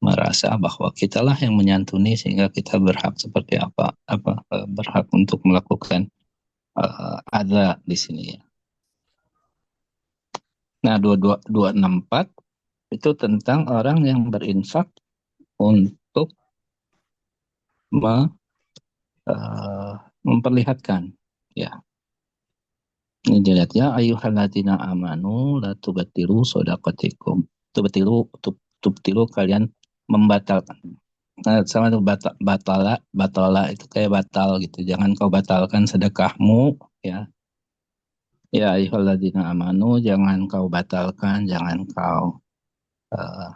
merasa bahwa kitalah yang menyantuni sehingga kita berhak seperti apa berhak untuk melakukan ada di sini ya. Nah 264 itu tentang orang yang berinfak untuk memperlihatkan ya. Ini dilihat ya, ayyuhalladzina amanu la tubtilu shadaqatikum. Tubtilu kalian membatalkan. Nah, sama itu batala itu kayak batal gitu. Jangan kau batalkan sedekahmu ya. Ya ayyuhalladzina amanu, jangan kau batalkan, jangan kau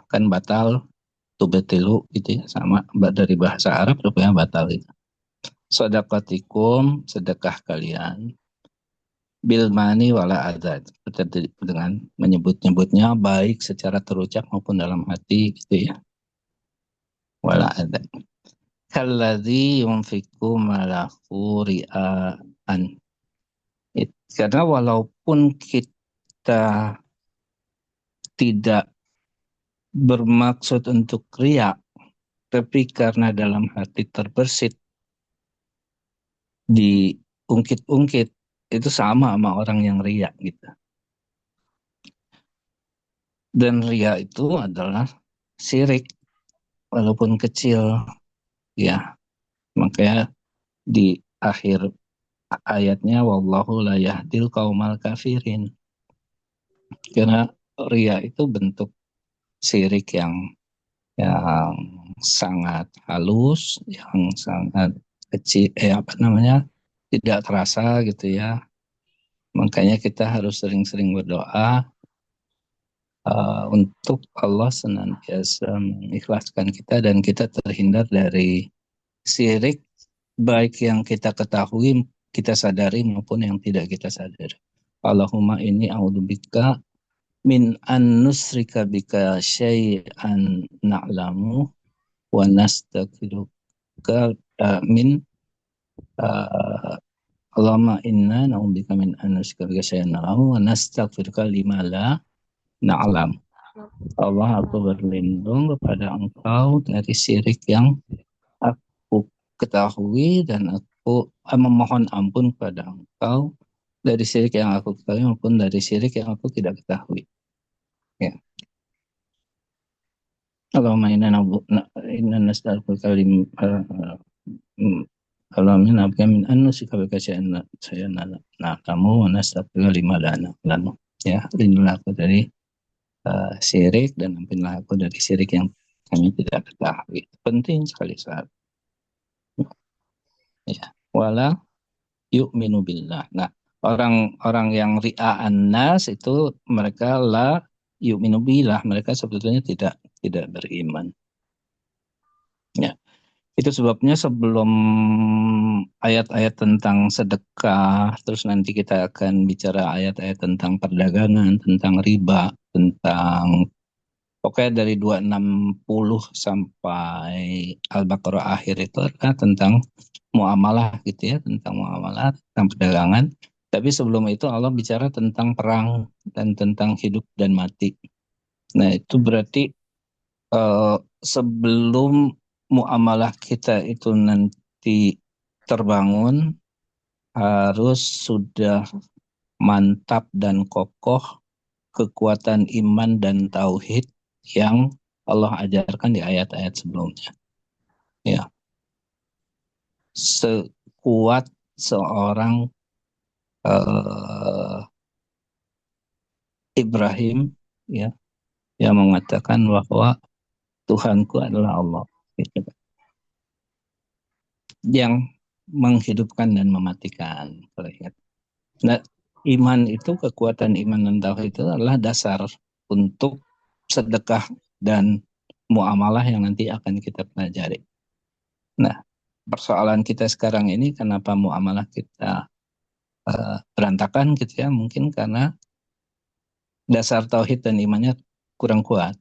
kan batal tubtilu gitu ya, sama dari bahasa Arab rupanya batal itu. Shadaqatikum, sedekah kalian. Bil mani wala adad, dengan menyebut-nyebutnya baik secara terucap maupun dalam hati gitu ya. Wala adad. Kalladzi yunfiqu malahu ria'an. Karena walaupun kita tidak bermaksud untuk riya, tapi karena dalam hati terbersit diungkit-ungkit itu sama orang yang riya gitu. Dan riya itu adalah syirik walaupun kecil ya. Makanya di akhir ayatnya wallahu la yahdil qaumal kafirin. Karena riya itu bentuk syirik yang sangat halus, yang sangat kecil, tidak terasa gitu ya. Makanya kita harus sering-sering berdoa untuk Allah senantiasa mengikhlaskan kita dan kita terhindar dari syirik baik yang kita ketahui, kita sadari maupun yang tidak kita sadari. Allahumma inni a'udzubika min an nusrika bika syai'an na'lamu wa nastaghfiruka min Allahumma inna na'udzubika min an nusrika bika syai'an na'lamu wa nastaghfiruka lima la na'lam. Allah, aku berlindung kepada Engkau dari syirik yang aku ketahui dan aku memohon ampun kepada Engkau dari syirik yang aku ketahui maupun dari syirik yang aku tidak ketahui. Ya. Allahumma inna nas'aluka Allahumma na'udzubika min an nusyrika bika syai'an na'lamu wa nastaghfiruka lima la na'lamu. Ya, lindungilah aku dari syirik dan ampunilah aku dari syirik yang kami tidak ketahui. Penting sekali saat. Ya, wala yu'minu billah. Nah, orang-orang yang ria'an nas itu mereka la yu'minu billah, mereka sebetulnya tidak beriman. Ya. Itu sebabnya sebelum ayat-ayat tentang sedekah, terus nanti kita akan bicara ayat-ayat tentang perdagangan, tentang riba, tentang pokoknya dari 260 sampai Al-Baqarah akhir itu adalah tentang muamalah gitu ya, tentang muamalah, tentang perdagangan. Tapi sebelum itu Allah bicara tentang perang dan tentang hidup dan mati. Nah itu berarti sebelum muamalah kita itu nanti terbangun harus sudah mantap dan kokoh kekuatan iman dan tauhid yang Allah ajarkan di ayat-ayat sebelumnya. Ya. Sekuat seorang Ibrahim ya yang mengatakan bahwa Tuhanku adalah Allah gitu. Yang menghidupkan dan mematikan. Nah, iman itu, kekuatan iman dan tauhid itu adalah dasar untuk sedekah dan muamalah yang nanti akan kita pelajari. Nah, persoalan kita sekarang ini kenapa muamalah kita berantakan gitu ya, mungkin karena dasar tauhid dan imannya kurang kuat.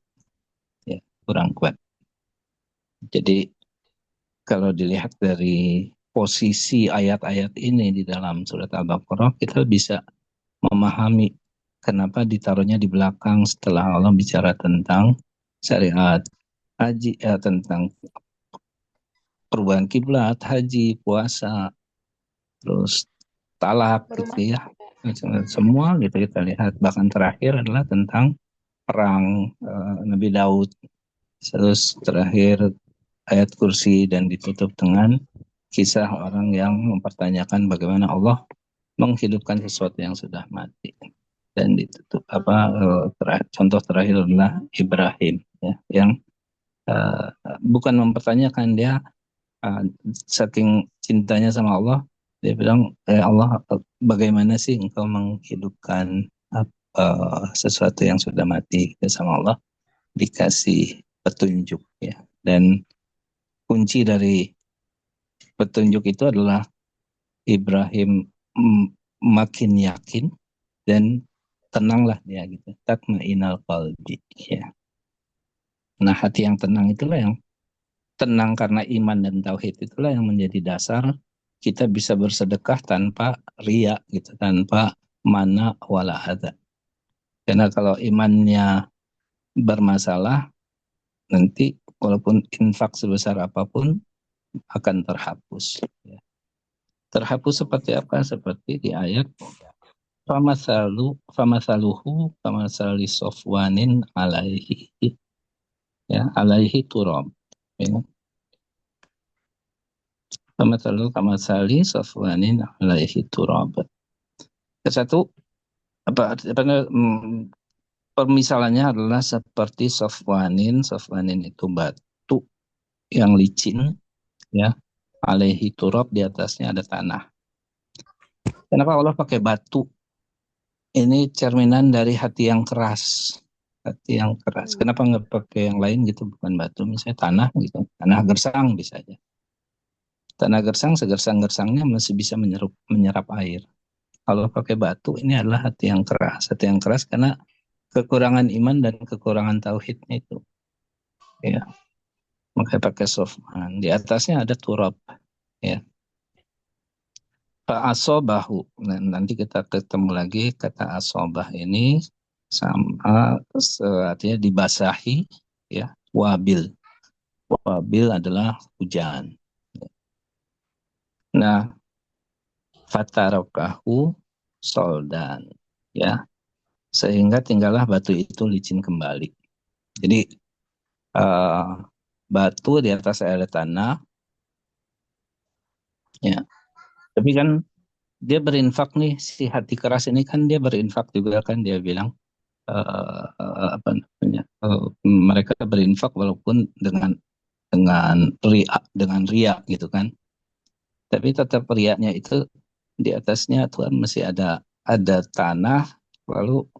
Ya, kurang kuat. Jadi kalau dilihat dari posisi ayat-ayat ini di dalam surat Al-Baqarah, kita bisa memahami kenapa ditaruhnya di belakang setelah Allah bicara tentang syariat haji, tentang perubahan kiblat, haji, puasa, terus talak gitu ya, semua gitu kita lihat. Bahkan terakhir adalah tentang perang Nabi Daud, terus terakhir ayat kursi, dan ditutup dengan kisah orang yang mempertanyakan bagaimana Allah menghidupkan sesuatu yang sudah mati. Dan ditutup contoh terakhir adalah Ibrahim ya, yang bukan mempertanyakan, dia saking cintanya sama Allah, dia bilang, Allah, bagaimana sih engkau menghidupkan sesuatu yang sudah mati? Sama Allah dikasih petunjuk ya. Dan kunci dari petunjuk itu adalah Ibrahim makin yakin dan tenanglah dia gitu. Tatmainal qalbi ya. Nah, hati yang tenang itulah yang tenang karena iman dan tauhid, itulah yang menjadi dasar kita bisa bersedekah tanpa riya gitu, tanpa mana wala hadza. Karena kalau imannya bermasalah, nanti walaupun infak sebesar apapun akan terhapus. Ya. Terhapus seperti apa? Seperti di ayat famasaluhu famasali sofwanin alaihi, ya, alaihi turab, ya. Famasaluhu famasali sofwanin alaihi turab. Satu apa permisalannya adalah seperti sofwanin itu batu yang licin, ya, alaihi turab, di atasnya ada tanah. Kenapa Allah pakai batu? Ini cerminan dari hati yang keras. Hati yang keras. Kenapa nggak pakai yang lain gitu? Bukan batu, misalnya tanah gitu. Tanah gersang bisa aja. Tanah gersang, segersang-gersangnya masih bisa menyerap air. Kalau pakai batu, ini adalah hati yang keras. Hati yang keras karena kekurangan iman dan kekurangan tauhidnya itu. Ya. Makanya pakai sofman. Di atasnya ada turab. Ya. Fa'asobahu. Nah, nanti kita ketemu lagi kata asobah ini sama artinya dibasahi, ya, wabil. Wabil adalah hujan. Nah, fatarokahu soldan, ya, sehingga tinggallah batu itu licin kembali. Jadi batu di atas ada tanah, ya. Tapi kan dia berinfak nih, si hati keras ini kan dia berinfak juga kan, dia bilang apa namanya, mereka berinfak walaupun dengan riak gitu kan. Tapi tetap riaknya itu di atasnya Tuhan masih ada tanah. Lalu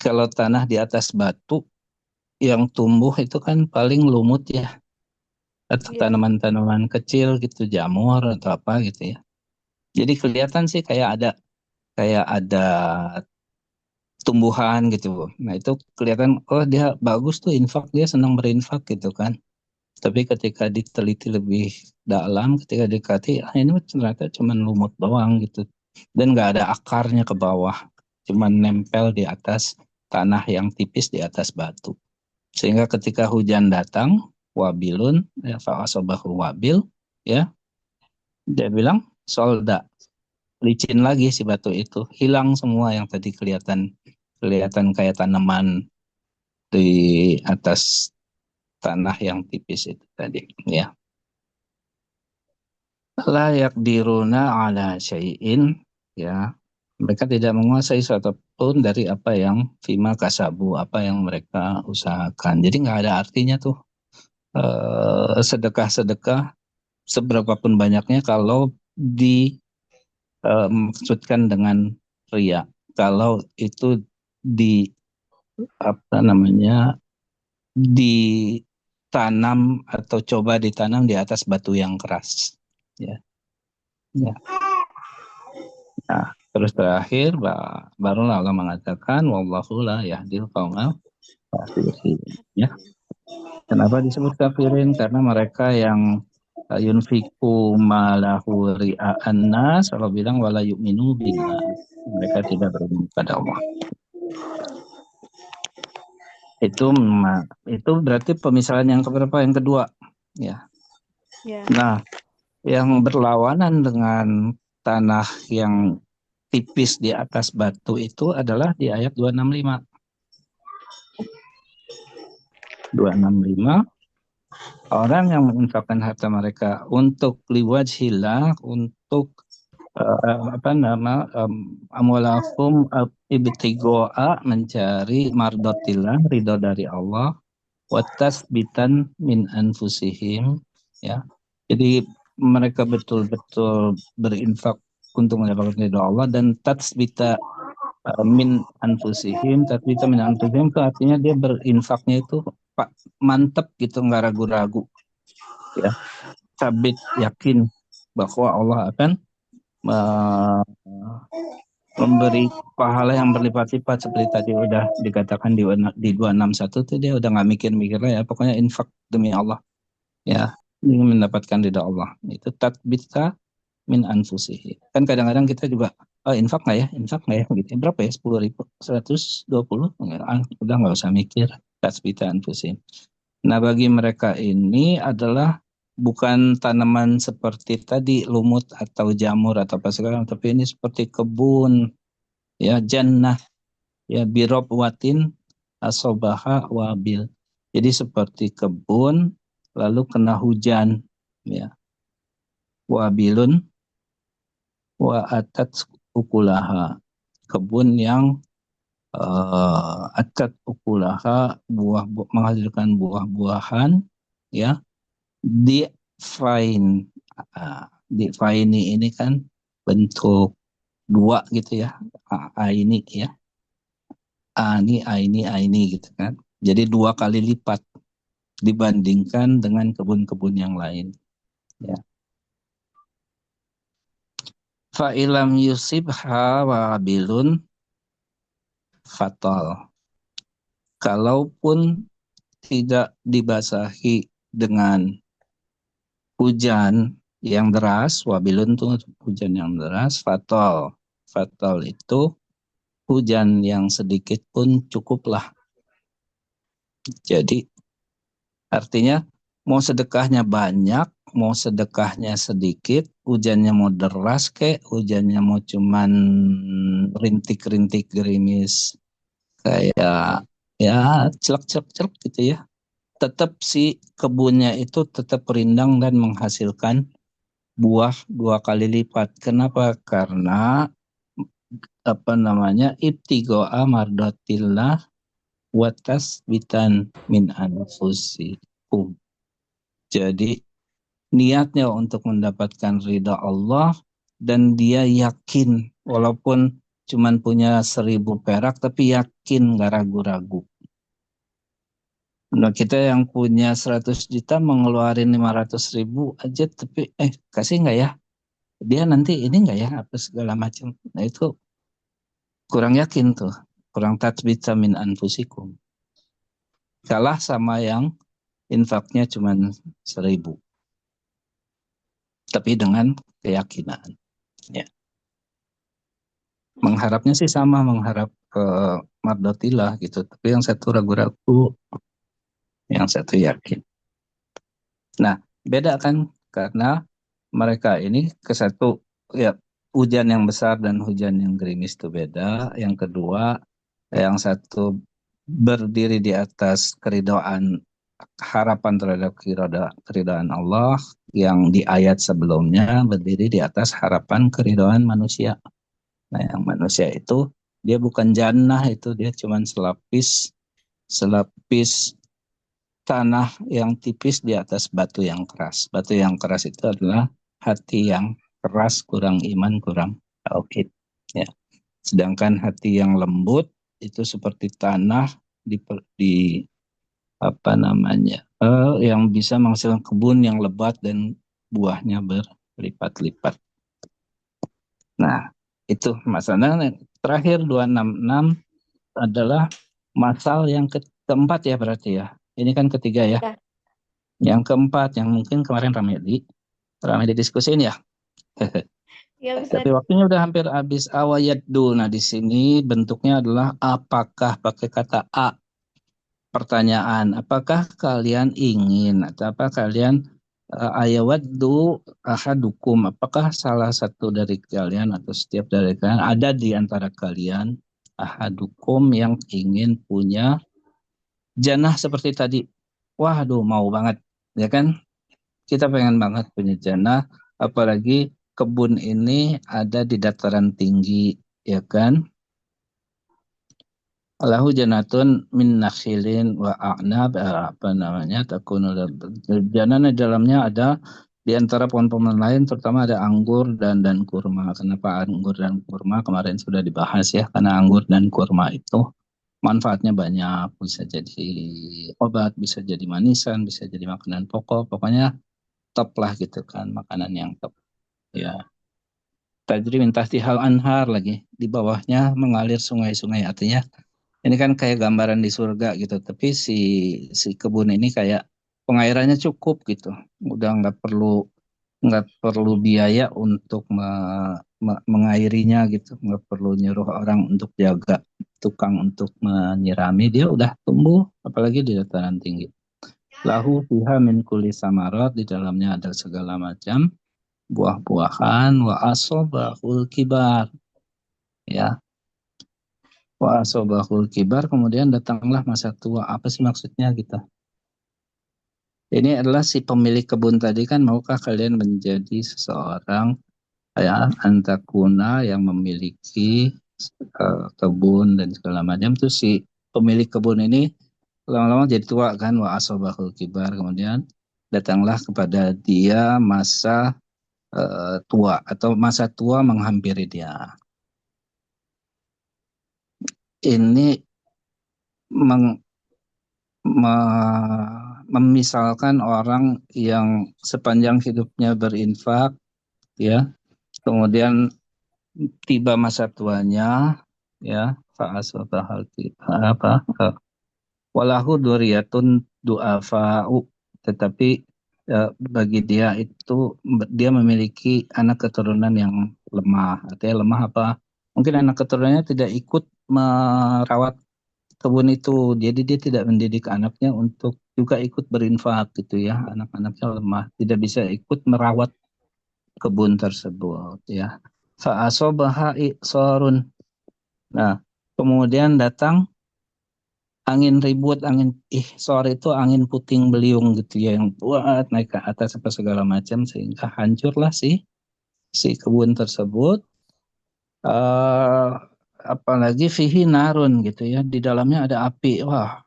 kalau tanah di atas batu yang tumbuh itu kan paling lumut ya, atau tanaman-tanaman kecil gitu, jamur atau apa gitu ya. Jadi kelihatan sih kayak ada tumbuhan gitu. Nah itu kelihatan, oh dia bagus tuh infak, dia senang berinfak gitu kan. Tapi ketika diteliti lebih dalam, ketika dikati, ini ternyata cuma lumut doang gitu. Dan nggak ada akarnya ke bawah. Cuma nempel di atas tanah yang tipis di atas batu. Sehingga ketika hujan datang, wabilun, ya, fa'asobahu wabil, ya, dia bilang, solda, licin lagi si batu itu. Hilang semua yang tadi kelihatan kayak tanaman di atas tanah yang tipis itu tadi, ya. Layak diruna ala syai'in, ya, mereka tidak menguasai suatu pun dari apa yang fima kasabu, apa yang mereka usahakan. Jadi nggak ada artinya tuh sedekah-sedekah seberapapun banyaknya kalau dimaksudkan dengan riya. Kalau itu ditanam atau coba ditanam di atas batu yang keras, ya. Ya. Nah, terus terakhir baru Allah mengatakan wallahu la yahdil qaumal kafirin, ya. Kenapa disebut kafirin? Karena mereka yang yunfiku malahu ria'an nas, Allah bilang wala yu'minu billah. Mereka tidak beriman pada Allah. Itu berarti pemisalan yang keberapa? Yang kedua, ya. Nah, yang berlawanan dengan tanah yang tipis di atas batu itu adalah di ayat 265. 265, orang yang menginfakkan harta mereka untuk liwajhillah, untuk amwalakum ibtigoa, mencari mardotillah, ridho dari Allah, watasbitan min anfusihim, ya. Jadi mereka betul-betul berinfak untuk mendapatkan ridho Allah, dan tatsbita min anfusihim, tatsbita min anfusihim itu artinya dia berinfaknya itu mantap gitu, nggak ragu-ragu, ya, sabit, yakin bahwa Allah akan memberi pahala yang berlipat-lipat, seperti tadi udah dikatakan di 261 tuh, dia udah nggak mikir-mikir lah, ya, pokoknya infak demi Allah, ya, ingin mendapatkan ridha Allah. Itu tatbita min anfusihi. Kan kadang-kadang kita juga infak nggak ya gitu. Berapa ya, 10.000, 120, udah nggak usah mikir, tatbita anfusihi. Nah, bagi mereka ini adalah bukan tanaman seperti tadi lumut atau jamur atau apa segala, tapi ini seperti kebun, ya, jannah, ya, birob watin asobaha wabil. Jadi seperti kebun lalu kena hujan, ya, wabilun wa atat ukulaha, kebun yang atat ukulaha, menghasilkan buah-buahan, ya, di fine. Di fine ini kan bentuk dua gitu ya, ini ya, ini gitu kan, jadi 2 kali lipat dibandingkan dengan kebun-kebun yang lain, ya. Fa'ilam yusibha wabilun fatal, kalaupun tidak dibasahi dengan hujan yang deras, wabilun itu hujan yang deras, fatal. Fatal itu hujan yang sedikit pun cukuplah. Jadi artinya mau sedekahnya banyak, mau sedekahnya sedikit, hujannya mau deras kek, hujannya mau cuman rintik-rintik gerimis kayak ya celek-celek gitu ya, tetap si kebunnya itu tetap rindang dan menghasilkan buah 2 kali lipat. Kenapa? Karena ibtigoa mardotillah watas bitan min anfusikum. Jadi niatnya untuk mendapatkan ridha Allah, dan dia yakin walaupun cuman punya 1.000 perak tapi yakin, gak ragu-ragu. Nah, kita yang punya 100 juta mengeluarin 500.000 aja, tapi kasih nggak ya? Dia nanti ini nggak ya? Apa segala macam. Nah, itu kurang yakin tuh. Kurang tatsbita min anfusikum. Kalah sama yang infaknya cuma 1.000. Tapi dengan keyakinan. Ya. Mengharapnya sih sama, mengharap ke mardotillah gitu. Tapi yang satu ragu-ragu, yang satu yakin. Nah, beda kan, karena mereka ini ke satu, ya, hujan yang besar dan hujan yang gerimis itu beda. Yang kedua, yang satu berdiri di atas keridhaan, harapan terhadap keridhaan Allah, yang di ayat sebelumnya berdiri di atas harapan keridhaan manusia. Nah, yang manusia itu dia bukan jannah, itu dia cuma selapis tanah yang tipis di atas batu yang keras. Batu yang keras itu adalah hati yang keras, kurang iman, kurang tauhid. Ya. Sedangkan hati yang lembut itu seperti tanah yang bisa menghasilkan kebun yang lebat dan buahnya berlipat-lipat. Nah, itu masalah terakhir 266 adalah masal yang keempat ya berarti ya. Ini kan ketiga ya. Yang keempat yang mungkin kemarin ramai didiskusin ya. Ya, Tapi waktunya udah hampir habis. Awayaddu. Nah, di sini bentuknya adalah apakah, pakai kata a. Pertanyaan, apakah kalian ingin atau apa kalian ayawaddu ahadukum, apakah salah satu dari kalian atau setiap dari kalian, ada di antara kalian ahadukum yang ingin punya jannah seperti tadi. Waduh, mau banget, ya kan? Kita pengen banget punya jannah, apalagi kebun ini ada di dataran tinggi, ya kan? Lahu jannatun min nakhilin wa a'nab, jannah di dalamnya ada di antara pohon-pohon lain, terutama ada anggur dan kurma. Kenapa anggur dan kurma? Kemarin sudah dibahas ya, karena anggur dan kurma itu manfaatnya banyak, bisa jadi obat, bisa jadi manisan, bisa jadi makanan pokok, pokoknya top lah gitu kan, makanan yang top. Ya. Tajri min tahtihal anhar, lagi di bawahnya mengalir sungai-sungai, artinya ini kan kayak gambaran di surga gitu, tapi si kebun ini kayak pengairannya cukup gitu, udah nggak perlu biaya untuk mengairinya gitu, nggak perlu nyuruh orang untuk jaga, tukang untuk menyirami, dia udah tumbuh, apalagi di dataran tinggi. Lahu fiha min kulli samarat, di dalamnya ada segala macam buah-buahan, wa asobahul kibar, ya. Wa asobahul kibar, kemudian datanglah masa tua. Apa sih maksudnya gitu? Ini adalah si pemilik kebun tadi kan, maukah kalian menjadi seseorang ya antakuna yang memiliki kebun dan segala macam. Terus si pemilik kebun ini lama-lama jadi tua kan, wa asobahul kibar, kemudian datanglah kepada dia masa tua atau masa tua menghampiri dia. Ini memisalkan orang yang sepanjang hidupnya berinfak, ya, kemudian tiba masa tuanya, ya, walahu duriyatun du'afa'u, tetapi bagi dia itu dia memiliki anak keturunan yang lemah. Artinya lemah apa? Mungkin anak keturunannya tidak ikut merawat kebun itu, jadi dia tidak mendidik anaknya untuk juga ikut berinfak gitu ya. Anak-anaknya lemah, tidak bisa ikut merawat kebun tersebut ya. Fa'asobaha i'sorun. Nah, kemudian datang angin ribut, angin sore itu angin puting beliung gitu ya, yang kuat naik ke atas apa segala macam, sehingga hancurlah si kebun tersebut. Apalagi fihi narun gitu ya, di dalamnya ada api. Wah,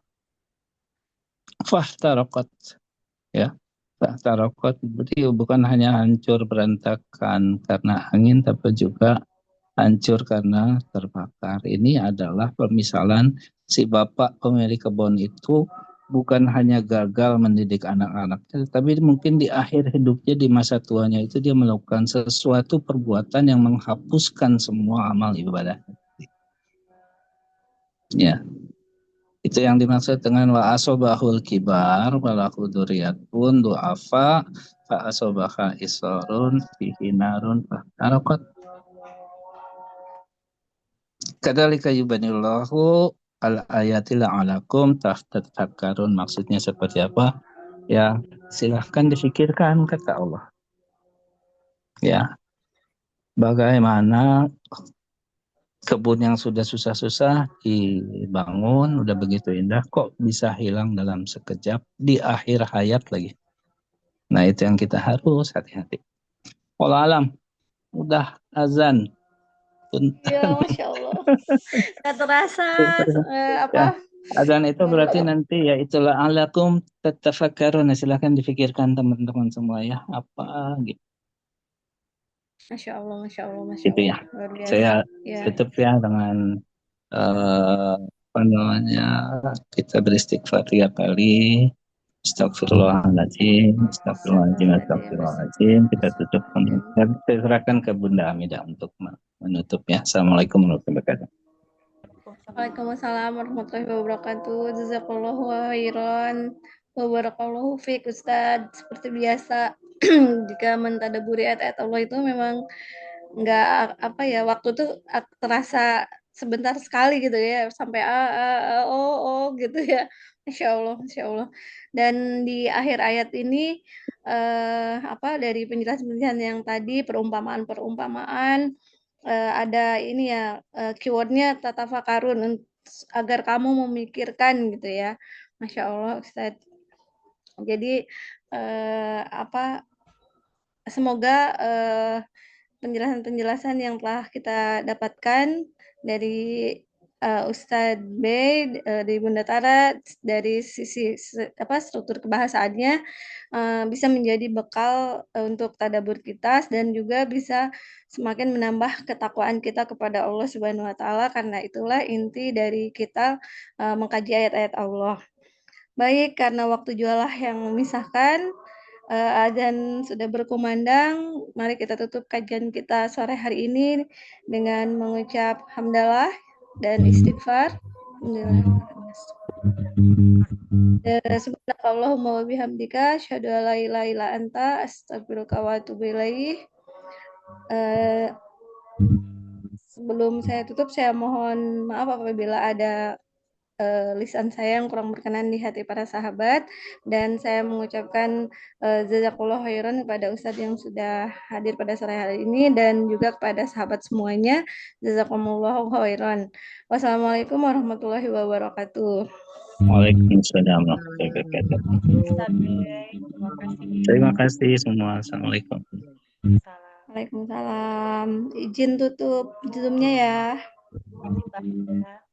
fahtaraqat ya. Fahtaraqat berarti bukan hanya hancur berantakan karena angin, tapi juga hancur karena terbakar. Ini adalah pemisalan si bapak pemilik kebun itu bukan hanya gagal mendidik anak-anaknya, tapi mungkin di akhir hidupnya, di masa tuanya itu dia melakukan sesuatu perbuatan yang menghapuskan semua amal ibadah. Ya, itu yang dimaksud dengan wa asobahul kibar walahu duriyatun du'afa fa asobaha isarun fihi narun fahtaraqat. Kadzalika yubanillahu al-ayati la'alakum tafakkarun. Maksudnya seperti apa? Ya, silahkan difikirkan kata Allah. Ya, bagaimana kebun yang sudah susah-susah dibangun, udah begitu indah, kok bisa hilang dalam sekejap di akhir hayat lagi. Nah, itu yang kita harus hati-hati. Wallahu alam, udah azan. Iya, Masya Allah. Gak terasa Ya, azan itu berarti nanti ya itulah alakum tatafakkarun. Silahkan dipikirkan teman-teman semua ya, apa gitu. Masya Allah, Masya Allah, Masya Gitu ya. Allah. Luar biasa. Saya Ya. tutup ya dengan apa namanya, kita beristighfar 3 kali. Astagfirullahaladzim, astagfirullahaladzim, astagfirullahaladzim. Kita tutup, kita serahkan ke Bunda Hamidah untuk menutup ya. Assalamualaikum warahmatullahi wabarakatuh. Waalaikumsalam warahmatullahi wabarakatuh. Jazakallahu khairan. Wabarakallahu fiik Ustaz. Seperti biasa, jika mentadaburi ayat-ayat Allah itu memang nggak apa ya, waktu tuh terasa sebentar sekali gitu ya, sampai gitu ya. Masya Allah, Masya Allah. Dan di akhir ayat ini dari penjelasan-penjelasan yang tadi, perumpamaan-perumpamaan, ada ini ya, keywordnya tatafakarun, agar kamu memikirkan gitu ya. Masya Allah Ustaz. Jadi semoga penjelasan-penjelasan yang telah kita dapatkan dari Ustadz B, dari Bunda Tara, dari sisi struktur kebahasaannya bisa menjadi bekal untuk tadabbur kita, dan juga bisa semakin menambah ketakwaan kita kepada Allah Subhanahu wa taala, karena itulah inti dari kita mengkaji ayat-ayat Allah. Baik, karena waktu jualah yang memisahkan, azan sudah berkumandang, mari kita tutup kajian kita sore hari ini dengan mengucap hamdalah dan istighfar. Subhanakallahumma wa bihamdika asyhadu an la ilaha illa anta astaghfiruka wa atubu ilaik. Sebelum saya tutup, saya mohon maaf apabila ada lisan saya yang kurang berkenan di hati para sahabat, dan saya mengucapkan jazakallah khairan kepada Ustadz yang sudah hadir pada sore hari ini dan juga kepada sahabat semuanya. Jazakumullah khairan. Wassalamualaikum warahmatullahi wabarakatuh. Waalaikumsalam warahmatullahi wabarakatuh. Terima kasih semua. Assalamualaikum. Waalaikumsalam. Izin tutup Zoom-nya ya. Terima kasih, Mbak.